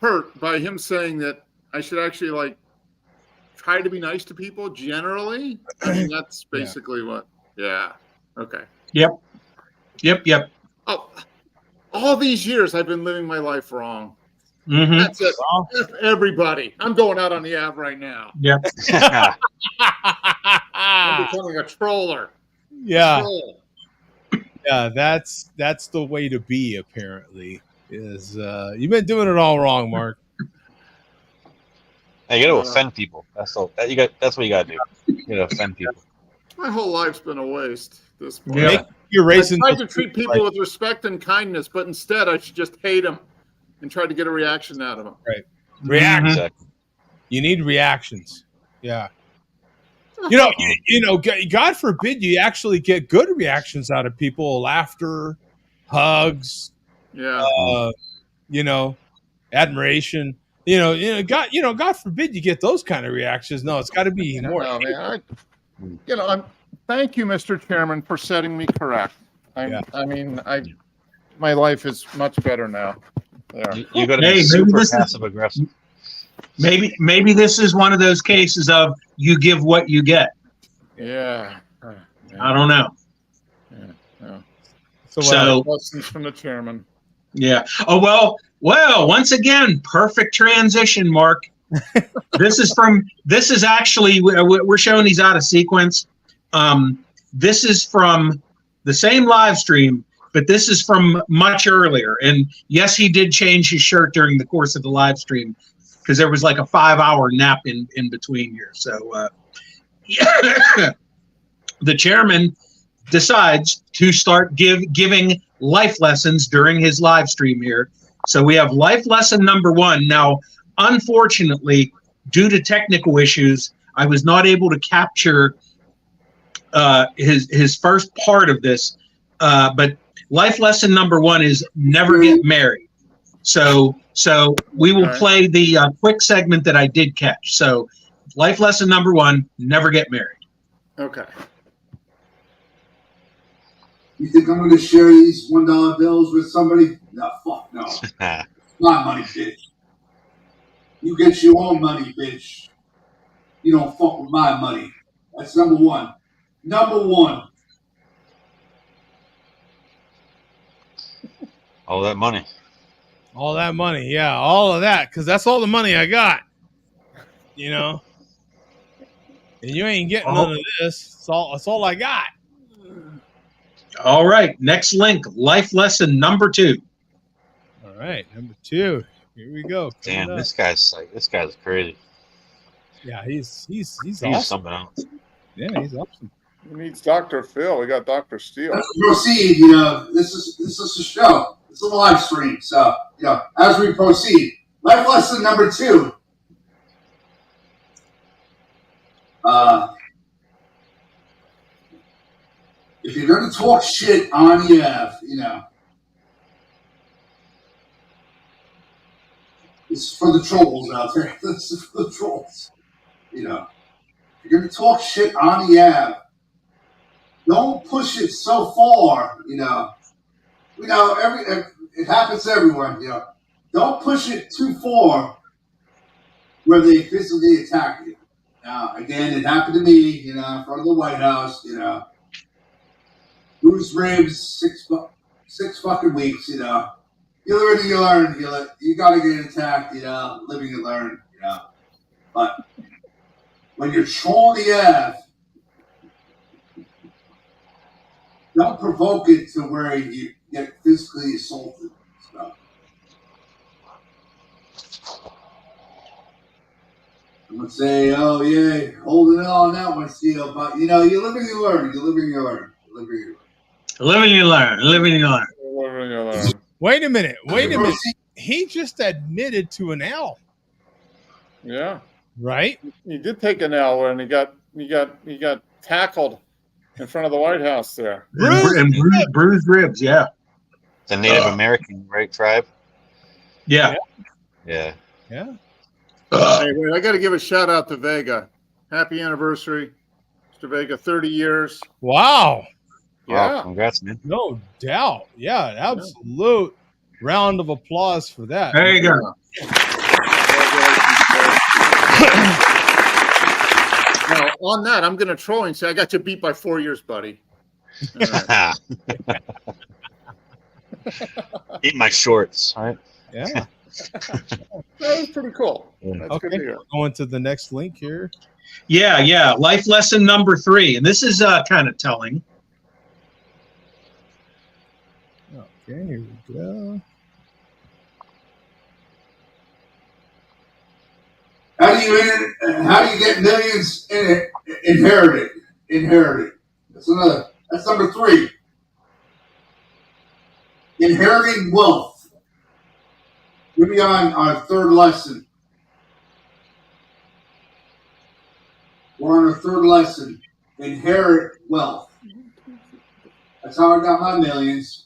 hurt by him saying that I should actually try to be nice to people generally. I mean, that's basically what. Yeah. Okay. Yep. Oh, all these years I've been living my life wrong. Mm-hmm. That's it. F everybody. I'm going out on the app right now. Yep. I'm becoming a troller. Yeah. A troll. Yeah, that's the way to be, apparently. Is you've been doing it all wrong, Mark. Hey, you got to offend people. That's what you got to do. You got to offend people. My whole life's been a waste at this point. Yeah. You're racing. I tried to treat people with respect and kindness, but instead I should just hate them and try to get a reaction out of them. Right. React. Exactly. You need reactions. Yeah. God forbid you actually get good reactions out of people, laughter, hugs, admiration. God forbid you get those kind of reactions. No, it's got to be more. No, man, thank you, Mr. Chairman, for setting me correct. My life is much better now. You got to be super passive aggressive. Maybe this is one of those cases of you give what you get. Yeah. I don't know. Yeah. So lessons from the chairman. Yeah. Oh well. Once again, perfect transition, Mark. This is actually we're showing these out of sequence. This is from the same live stream, but this is from much earlier. And yes, he did change his shirt during the course of the live stream because there was like a 5-hour nap in between here. So the chairman decides to start giving life lessons during his live stream here. So we have life lesson number 1. Now, unfortunately, due to technical issues, I was not able to capture his first part of this. But life lesson number 1 is never get married. So we will play the quick segment that I did catch. So life lesson number 1, never get married. Okay. You think I'm going to share these $1 bills with somebody? No, fuck no. My money, bitch. You get your own money, bitch. You don't fuck with my money. That's number one. Number one. All that money. All that money, yeah, all of that, because that's all the money I got. You know, and you ain't getting none of this. That's all I got. All right. Next link. Life lesson number 2. All right, number 2. Here we go. Damn, this guy's crazy. Yeah, he's He's awesome. something else. Yeah, he's awesome. He needs Dr. Phil. We got Dr. Steele. Let's proceed. You know, this is a show. It's a live stream. So, you know, as we proceed, life lesson number 2. If you're gonna talk shit on the Ave, you know, this is for the trolls out there. This is for the trolls. You know, if you're gonna talk shit on the Ave, don't push it so far. You know, it happens to everyone. You know, don't push it too far where they physically attack you. Now, again, it happened to me. You know, in front of the White House. You know. Bruised ribs, 6 fucking weeks, you know. You live and you learn. You gotta get attacked, you know. Living and learn, you know. But when you're trolling the Ave, don't provoke it to where you get physically assaulted. So. I'm gonna say, oh yeah, holding it on that one, Steele. But you know, you live and you learn. You live and you learn. You live and you learn. Live and you learn. Live and you learn. Wait a minute. He just admitted to an L. Yeah. Right? He did take an L when he got tackled in front of the White House there. Bruised ribs, yeah. The Native American, right, tribe? Yeah. Yeah. Hey, wait, I got to give a shout out to Vega. Happy anniversary, Mr. Vega, 30 years. Wow. Yeah. Wow, congrats, man. No doubt. Yeah, absolute round of applause for that. There you go. Now, on that, I'm going to troll and say, I got you beat by 4 years, buddy. Right. Eat my shorts, right? Yeah. That was pretty cool. That's Okay, good to hear. going to the next link here. Yeah. Life lesson number 3. And this is kind of telling. Okay, here we go. How do you get millions inherited? That's number 3. Inheriting wealth. We'll be on our 3rd lesson. We're on our 3rd lesson. Inherit wealth. That's how I got my millions.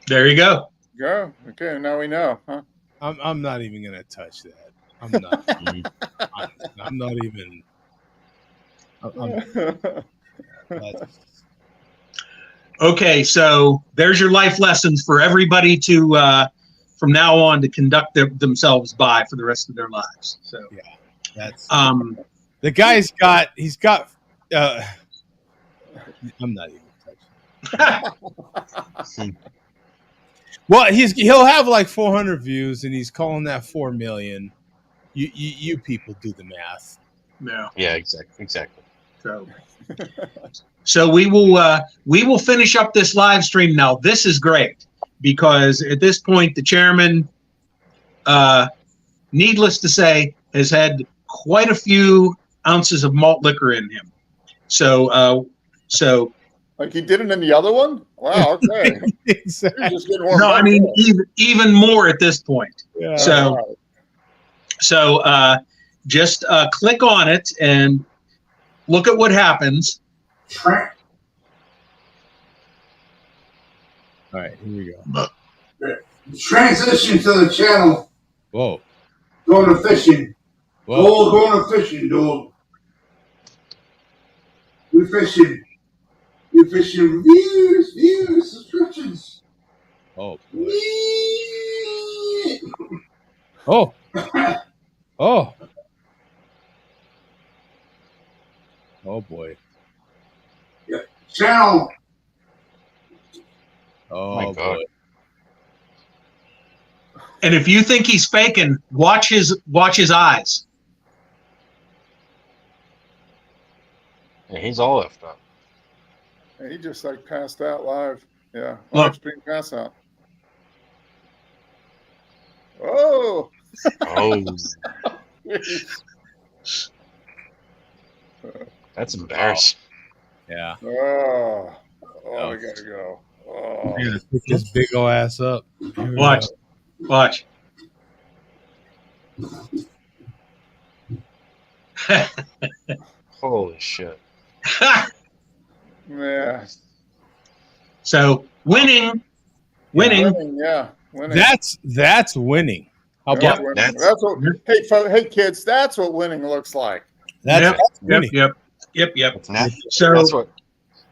There you go. Go. Okay, now we know, huh? I'm not even gonna touch that. I'm not. I'm not even. Okay, so there's your life lessons for everybody to from now on to conduct themselves by for the rest of their lives. So yeah, that's the guy's got. He's got. I'm not even touching. Well, he'll have like 400 views, and he's calling that 4 million. You people do the math. Yeah, exactly. So we will finish up this live stream now. This is great because at this point the chairman, needless to say, has had quite a few ounces of malt liquor in him. So like he did it in the other one. Wow. Okay. Exactly. No, I mean even more at this point. Yeah. So just click on it and look at what happens. All right, here we go. Transition to the channel. Whoa. Going to fishing. Whoa. Going to fishing, dude. We fishing. You fishing views, subscriptions. Oh boy. Oh. Oh. Oh boy. Channel. Oh My God. boy. And if you think he's faking, watch his eyes. Yeah, he's all left up. And he just like passed out live. Yeah. Look. Live stream pass out. Oh. Oh, that's embarrassing. Yeah. Oh, we gotta go. Oh. I'm gonna pick his big ol' ass up. Here we Watch. go. Watch. Holy shit. Yeah. So winning. Yeah. Winning. That's winning. How That's about winning. That's what. Hey, kids. That's what winning looks like. that's winning? Yep. It's nap. So That's what.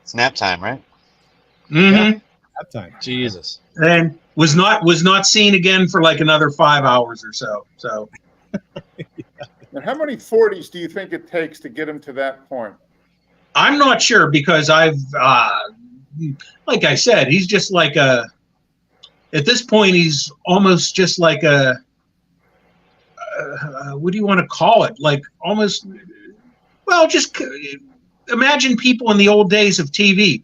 It's nap time, right? mhm. That time. Jesus. And was not seen again for like another 5 hours or so. So And how many 40s do you think it takes to get him to that point? I'm not sure because I've like I said, he's just like at this point he's almost just like what do you want to call it? Like almost, well, just imagine people in the old days of TV.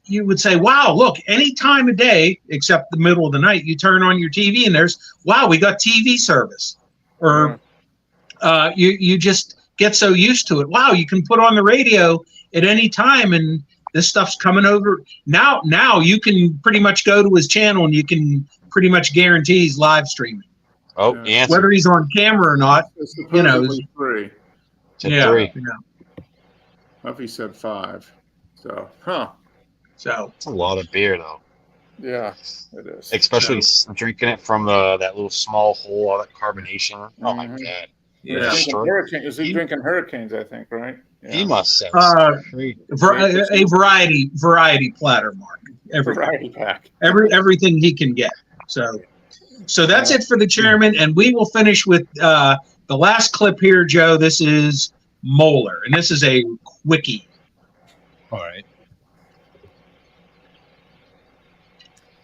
You would say, wow, look, any time of day except the middle of the night, you turn on your TV and there's, wow, we got TV service. Or you just get so used to it. Wow, you can put on the radio at any time and this stuff's coming over. Now you can pretty much go to his channel and you can pretty much guarantee he's live streaming. Oh, Yeah. the answer. Whether he's on camera or not, It's you know, supposedly 3. Said yeah. 3. Yeah. Huffy said 5. So, So It's a lot of beer, though. yeah, it is. Especially drinking it from that little small hole, all that carbonation. Oh my Mhm. God. yeah. Is he drinking Hurricanes? I think, right? He must have a variety platter, Mark. Variety pack. Everything he can get. So that's it for the chairman, and we will finish with the last clip here, Joe. This is Moeller, and this is a quickie. All right.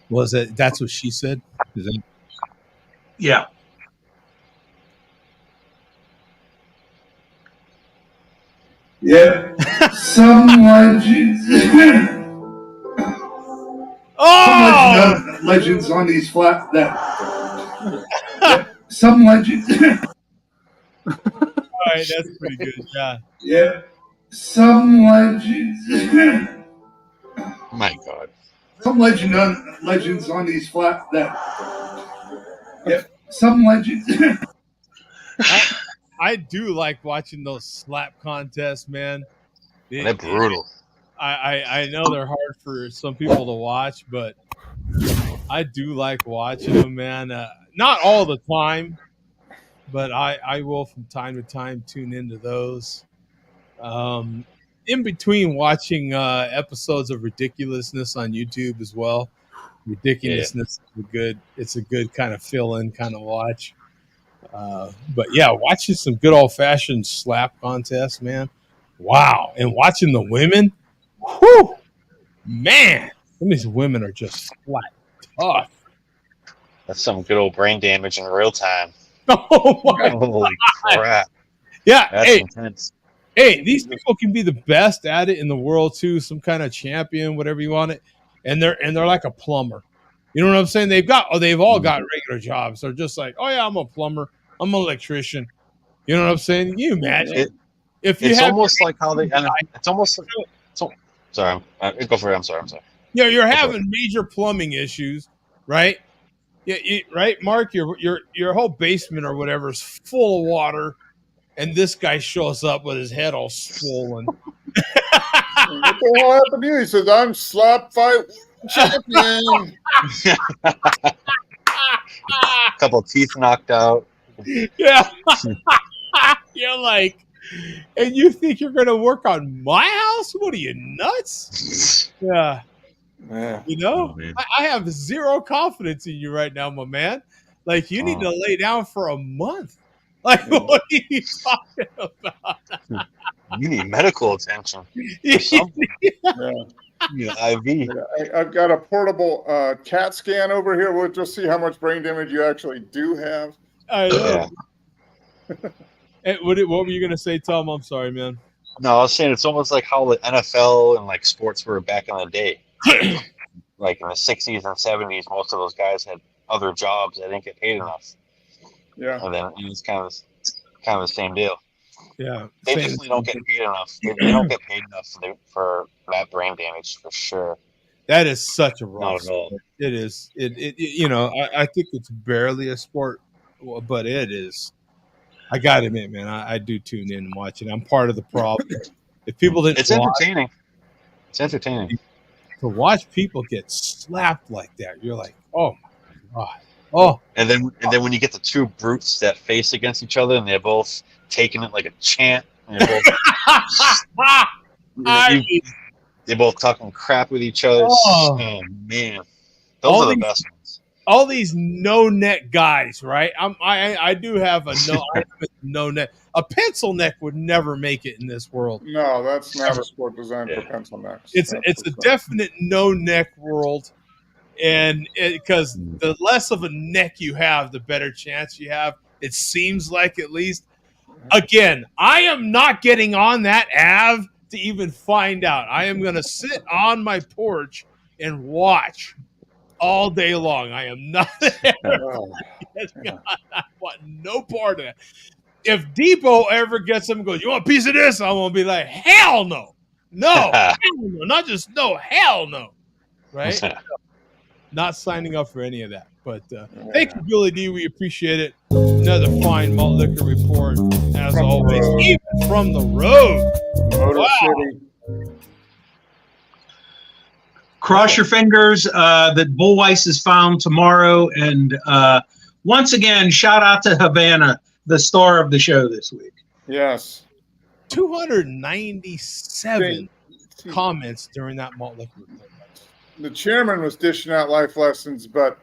Was it? That's what she said. Is that, Yeah. Yeah. Some legends. oh, Legends on these flat that. Yeah, some legends. all right, that's pretty good. Yeah. Yeah. Some legends. Oh my God. Some legends on these flat that. Yeah. Some legends. I do like watching those slap contests, man. They're brutal. I know they're hard for some people to watch, but I do like watching them, man. Not all the time, but I will from time to time tune into those. In between watching episodes of Ridiculousness on YouTube as well. Ridiculousness is a good kind of fill-in kind of watch. But yeah, watching some good old-fashioned slap contests, man. Wow. And watching the women, whew, man, some of these women are just flat tough. That's some good old brain damage in real time. Oh my Holy crap. Yeah, That's intense. hey, these people can be the best at it in the world too, some kind of champion, whatever you want it, and they're like a plumber. You know what I'm saying? They've all got regular jobs. They're just like, oh yeah, I'm a plumber, I'm an electrician. You know what I'm saying? Can you imagine if you It's have almost like how they. It's almost like. Sorry, go for it. I'm sorry. you're having major plumbing issues, right? Yeah, right, Mark. Your whole basement or whatever is full of water. And this guy shows up with his head all swollen. What the hell happened to you? He says, I'm slap fight champion. A couple of teeth knocked out. Yeah. You're like, and you think you're going to work on my house? What are you, nuts? Yeah. Yeah. You know, Oh, man. I have zero confidence in you right now, my man. Like, you need to lay down for a month. Like, what are you talking about? You need medical attention or Yeah. something. Yeah. You know, IV. I've got a portable CAT scan over here. We'll just see how much brain damage you actually do have. I know. Yeah. What were you gonna say, Tom? I'm sorry, man. No, I was saying it's almost like how the NFL and like sports were back in the day. Like in the 60s and 70s, most of those guys had other jobs that didn't get paid enough. Yeah. And then it's kind of the same deal. Yeah, They same. definitely don't get paid enough. They don't get paid enough for that brain damage for sure. That is such a Not rough at all. sport. It is. You know, I think it's barely a sport, but it is. I got to admit, man, I do tune in and watch it. I'm part of the problem. If people didn't It's watch, entertaining. It's entertaining. to watch people get slapped like that, you're like, oh my god, oh. And then when you get the two brutes that face against each other and they're both taking it like a chant, and they're both they're both talking crap with each other. Oh man, those are the best ones. All these no neck guys, right? I do have a no neck. A pencil neck would never make it in this world. No, that's not a sport designed for pencil necks. It's a definite no neck world, and because the less of a neck you have, the better chance you have. It seems like, at least. Again, I am not getting on that Ave to even find out. I am going to sit on my porch and watch all day long. I am not there. I want no part of that. If Depot ever gets him and goes, you want a piece of this? I'm going to be like, hell no. No. Hell no. Not just no, hell no. Right? Not signing up for any of that. But thank you, Billy D. We appreciate it. Another fine malt liquor report, as always, even from the road. Motor City. Cross your fingers that Bullweiss is found tomorrow. And once again, shout out to Havana, the star of the show this week. Yes. 297 comments during that malt liquor report. The chairman was dishing out life lessons, but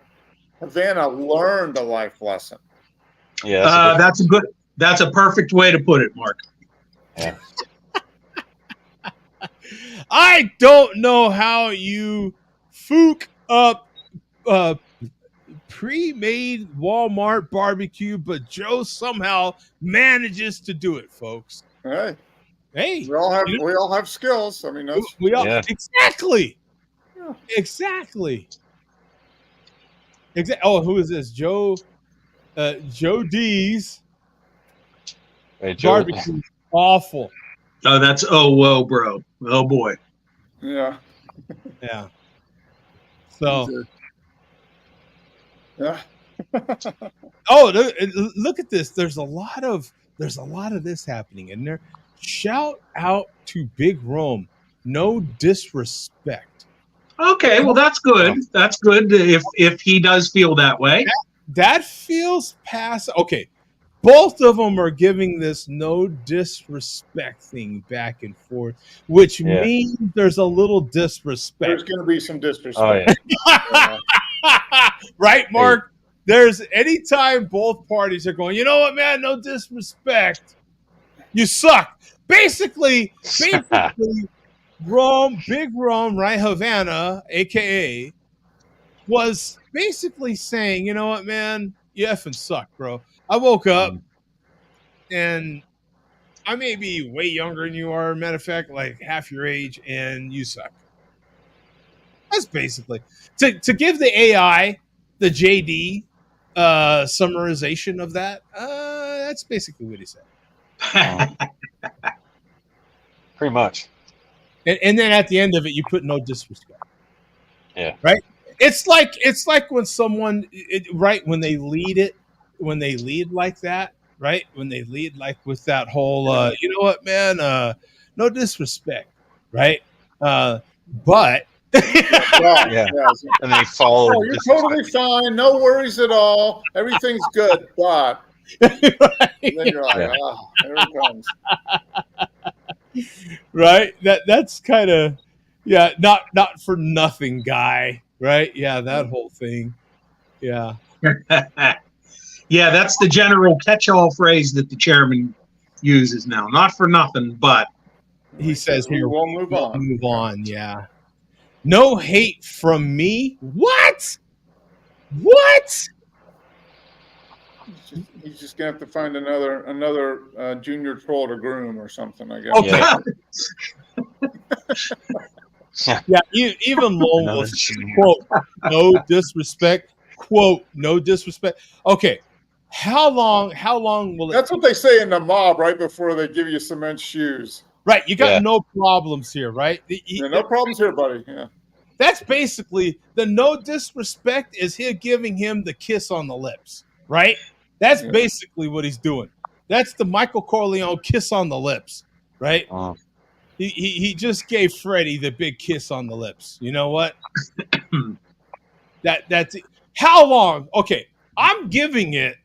Havana learned a life lesson. Yeah, that's a perfect way to put it, Mark. Yeah. I don't know how you fook up pre-made Walmart barbecue, but Joe somehow manages to do it, folks. Hey, we all have skills. I mean, we all exactly. Yeah. Exactly. Oh, who is this? Joe D's barbecue. Awful. Oh, that's whoa, bro. Oh boy. Yeah. Yeah. So. Yeah. Look at this. There's a lot of this happening in there. Shout out to Big Rome. No disrespect. Okay, well that's good. That's good if he does feel that way. That feels past. Okay, both of them are giving this no disrespect thing back and forth, which means there's a little disrespect. There's going to be some disrespect. Oh, yeah. Right, Mark? Hey. There's anytime both parties are going, you know what, man? No disrespect. You suck. Basically, Big Rome, right? Havana, aka, was basically saying, you know what, man? You effing suck, bro. I woke up and I may be way younger than you are, matter of fact, like half your age, and you suck. That's basically to give the AI the JD summarization of that. That's basically what he said. Pretty much. And then at the end of it, you put no disrespect. Yeah. Right. It's like when someone when they lead like that, right? When they lead like with that whole, you know what, man? No disrespect, right? But. Yeah. And they follow. Oh, you're totally fine. No worries at all. Everything's good. But. Right. And then you're like, there it comes. Right. That's kind of Yeah, not for nothing guy, right? Yeah, that whole thing. Yeah. Yeah, that's the general catch-all phrase that the chairman uses now. Not for nothing, but He says we here, will move we'll on. move on, yeah. No hate from me. What? What? He's just gonna have to find another junior troll to groom or something, I guess. Okay. Yeah, even Lone Another Wolf, junior. quote, no disrespect, quote, no disrespect. Okay. How long will it That's what they say in the mob right before they give you cement shoes. right? You got Yeah. no problems here, right? Yeah, no problems here, buddy. Yeah. That's basically the no disrespect is here giving him the kiss on the lips, right? That's Yeah. basically what he's doing. That's the Michael Corleone kiss on the lips, right? He just gave Freddie the big kiss on the lips. You know what? That's it. How long? Okay, I'm giving it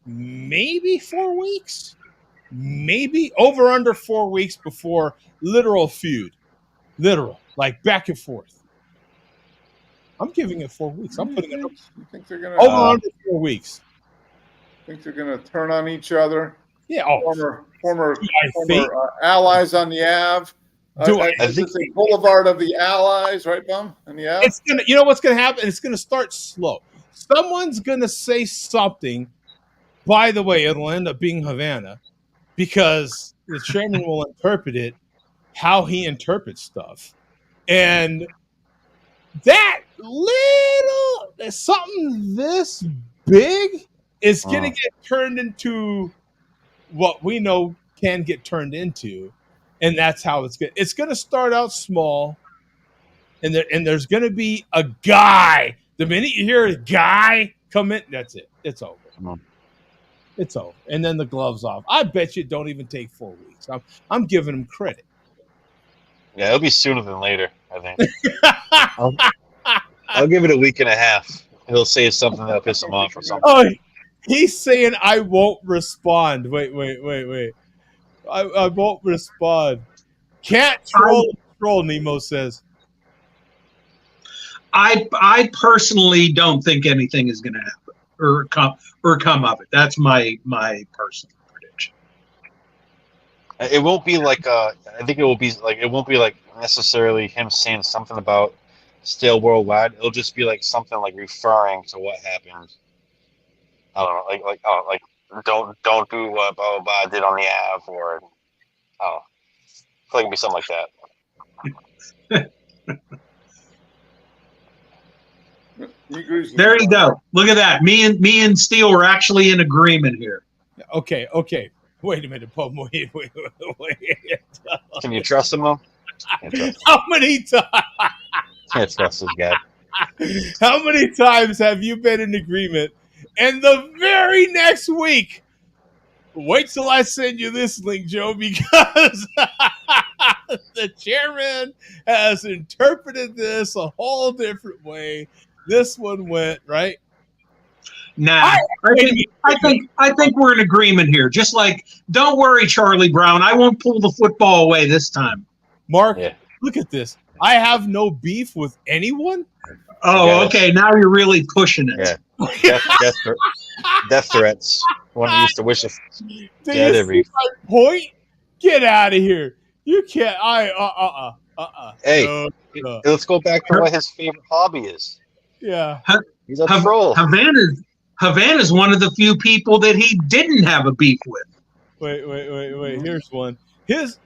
maybe 4 weeks, maybe over under 4 weeks before literal feud, literal like back and forth. I'm giving it 4 weeks. I'm putting it You think they're gonna over under 4 weeks. think they're gonna turn on each other? Yeah. Oh, Former think? allies on the Ave. Do It's a boulevard of the allies, right, Bum? And the Ave. it's gonna. You know what's gonna happen? It's gonna start slow. Someone's gonna say something. By the way, it'll end up being Havana because the chairman will interpret it how he interprets stuff, and that little something this big is gonna get turned into what we know can get turned into, and that's how it's gonna start out small, and there's gonna be a guy. The minute you hear a guy come in, that's it. It's over. It's over. And then the gloves off. I bet you it don't even take 4 weeks. I'm giving him credit. Yeah, it'll be sooner than later, I think. I'll give it a week and a half. He'll say something that'll piss him off or something. Oh, he's saying I won't respond. Wait. I won't respond. Can't troll, Nemo says. I personally don't think anything is going to happen or come of it. That's my personal prediction. It won't be like I think it will be like it won't be like necessarily him saying something about Stale Worldwide. It'll just be like something like referring to what happened. I don't know, like don't do what blah blah blah did on the Ave, or I don't know. I feel like it'd be something like that. There you go. Look at that. Me and Steele are actually in agreement here. Okay. Wait a minute, Paul. Wait. Can you trust him though? How many times? Can't trust this guy. How many times have you been in agreement? And the very next week, wait till I send you this link, Joe, because the chairman has interpreted this a whole different way. This one went right. Nah, I think we're in agreement here. Just like, don't worry, Charlie Brown. I won't pull the football away this time. Mark, Look at this. I have no beef with anyone. Oh, okay. Now you're really pushing it. Yeah. Death threats. One used to wish us dead every. My point? Get out of here. You can't. Hey, let's go back to what his favorite hobby is. Yeah. He's a troll. Havana's one of the few people that he didn't have a beef with. Wait. Here's one. His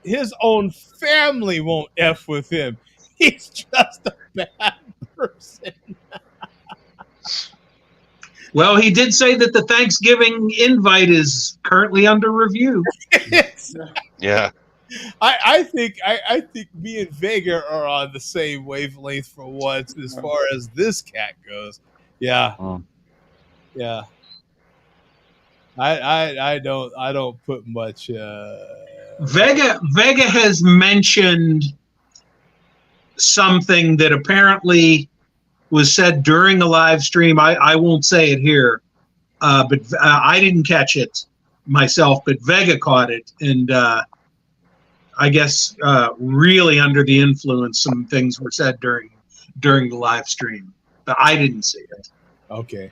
own family won't F with him. He's just a bad person. Well, he did say that the Thanksgiving invite is currently under review. Yeah. I think me and Vega are on the same wavelength for once as far as this cat goes. Yeah. Yeah. I don't put much Vega has mentioned something that apparently was said during a live stream. I won't say it here, but I didn't catch it myself, but Vega caught it. And I guess really under the influence. Some things were said during the live stream, but I didn't see it. Okay.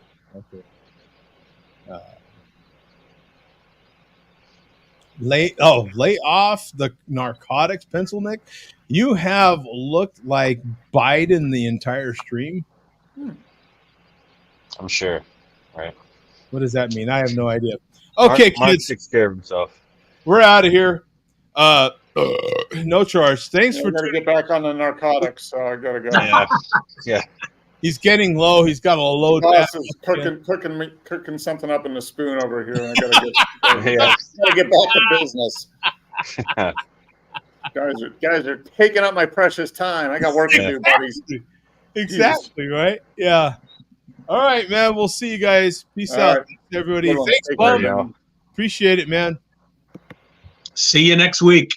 Lay off the narcotics, pencil neck. You have looked like Biden the entire stream. I'm sure. Right. What does that mean? I have no idea. Okay, Mark kids, takes care of himself. we're out of here. No charge. Thanks I for gotta get back on the narcotics, so I gotta go. Yeah. He's getting low. He's got a low Boss is cooking something up in the spoon over here, and I gotta get back to business. Guys are taking up my precious time. I got work to do, buddies. Exactly, right? Yeah. All right, man. We'll see you guys. Peace All out, right. everybody. Good one. Thanks, Take Bum. care, Appreciate it, man. See you next week.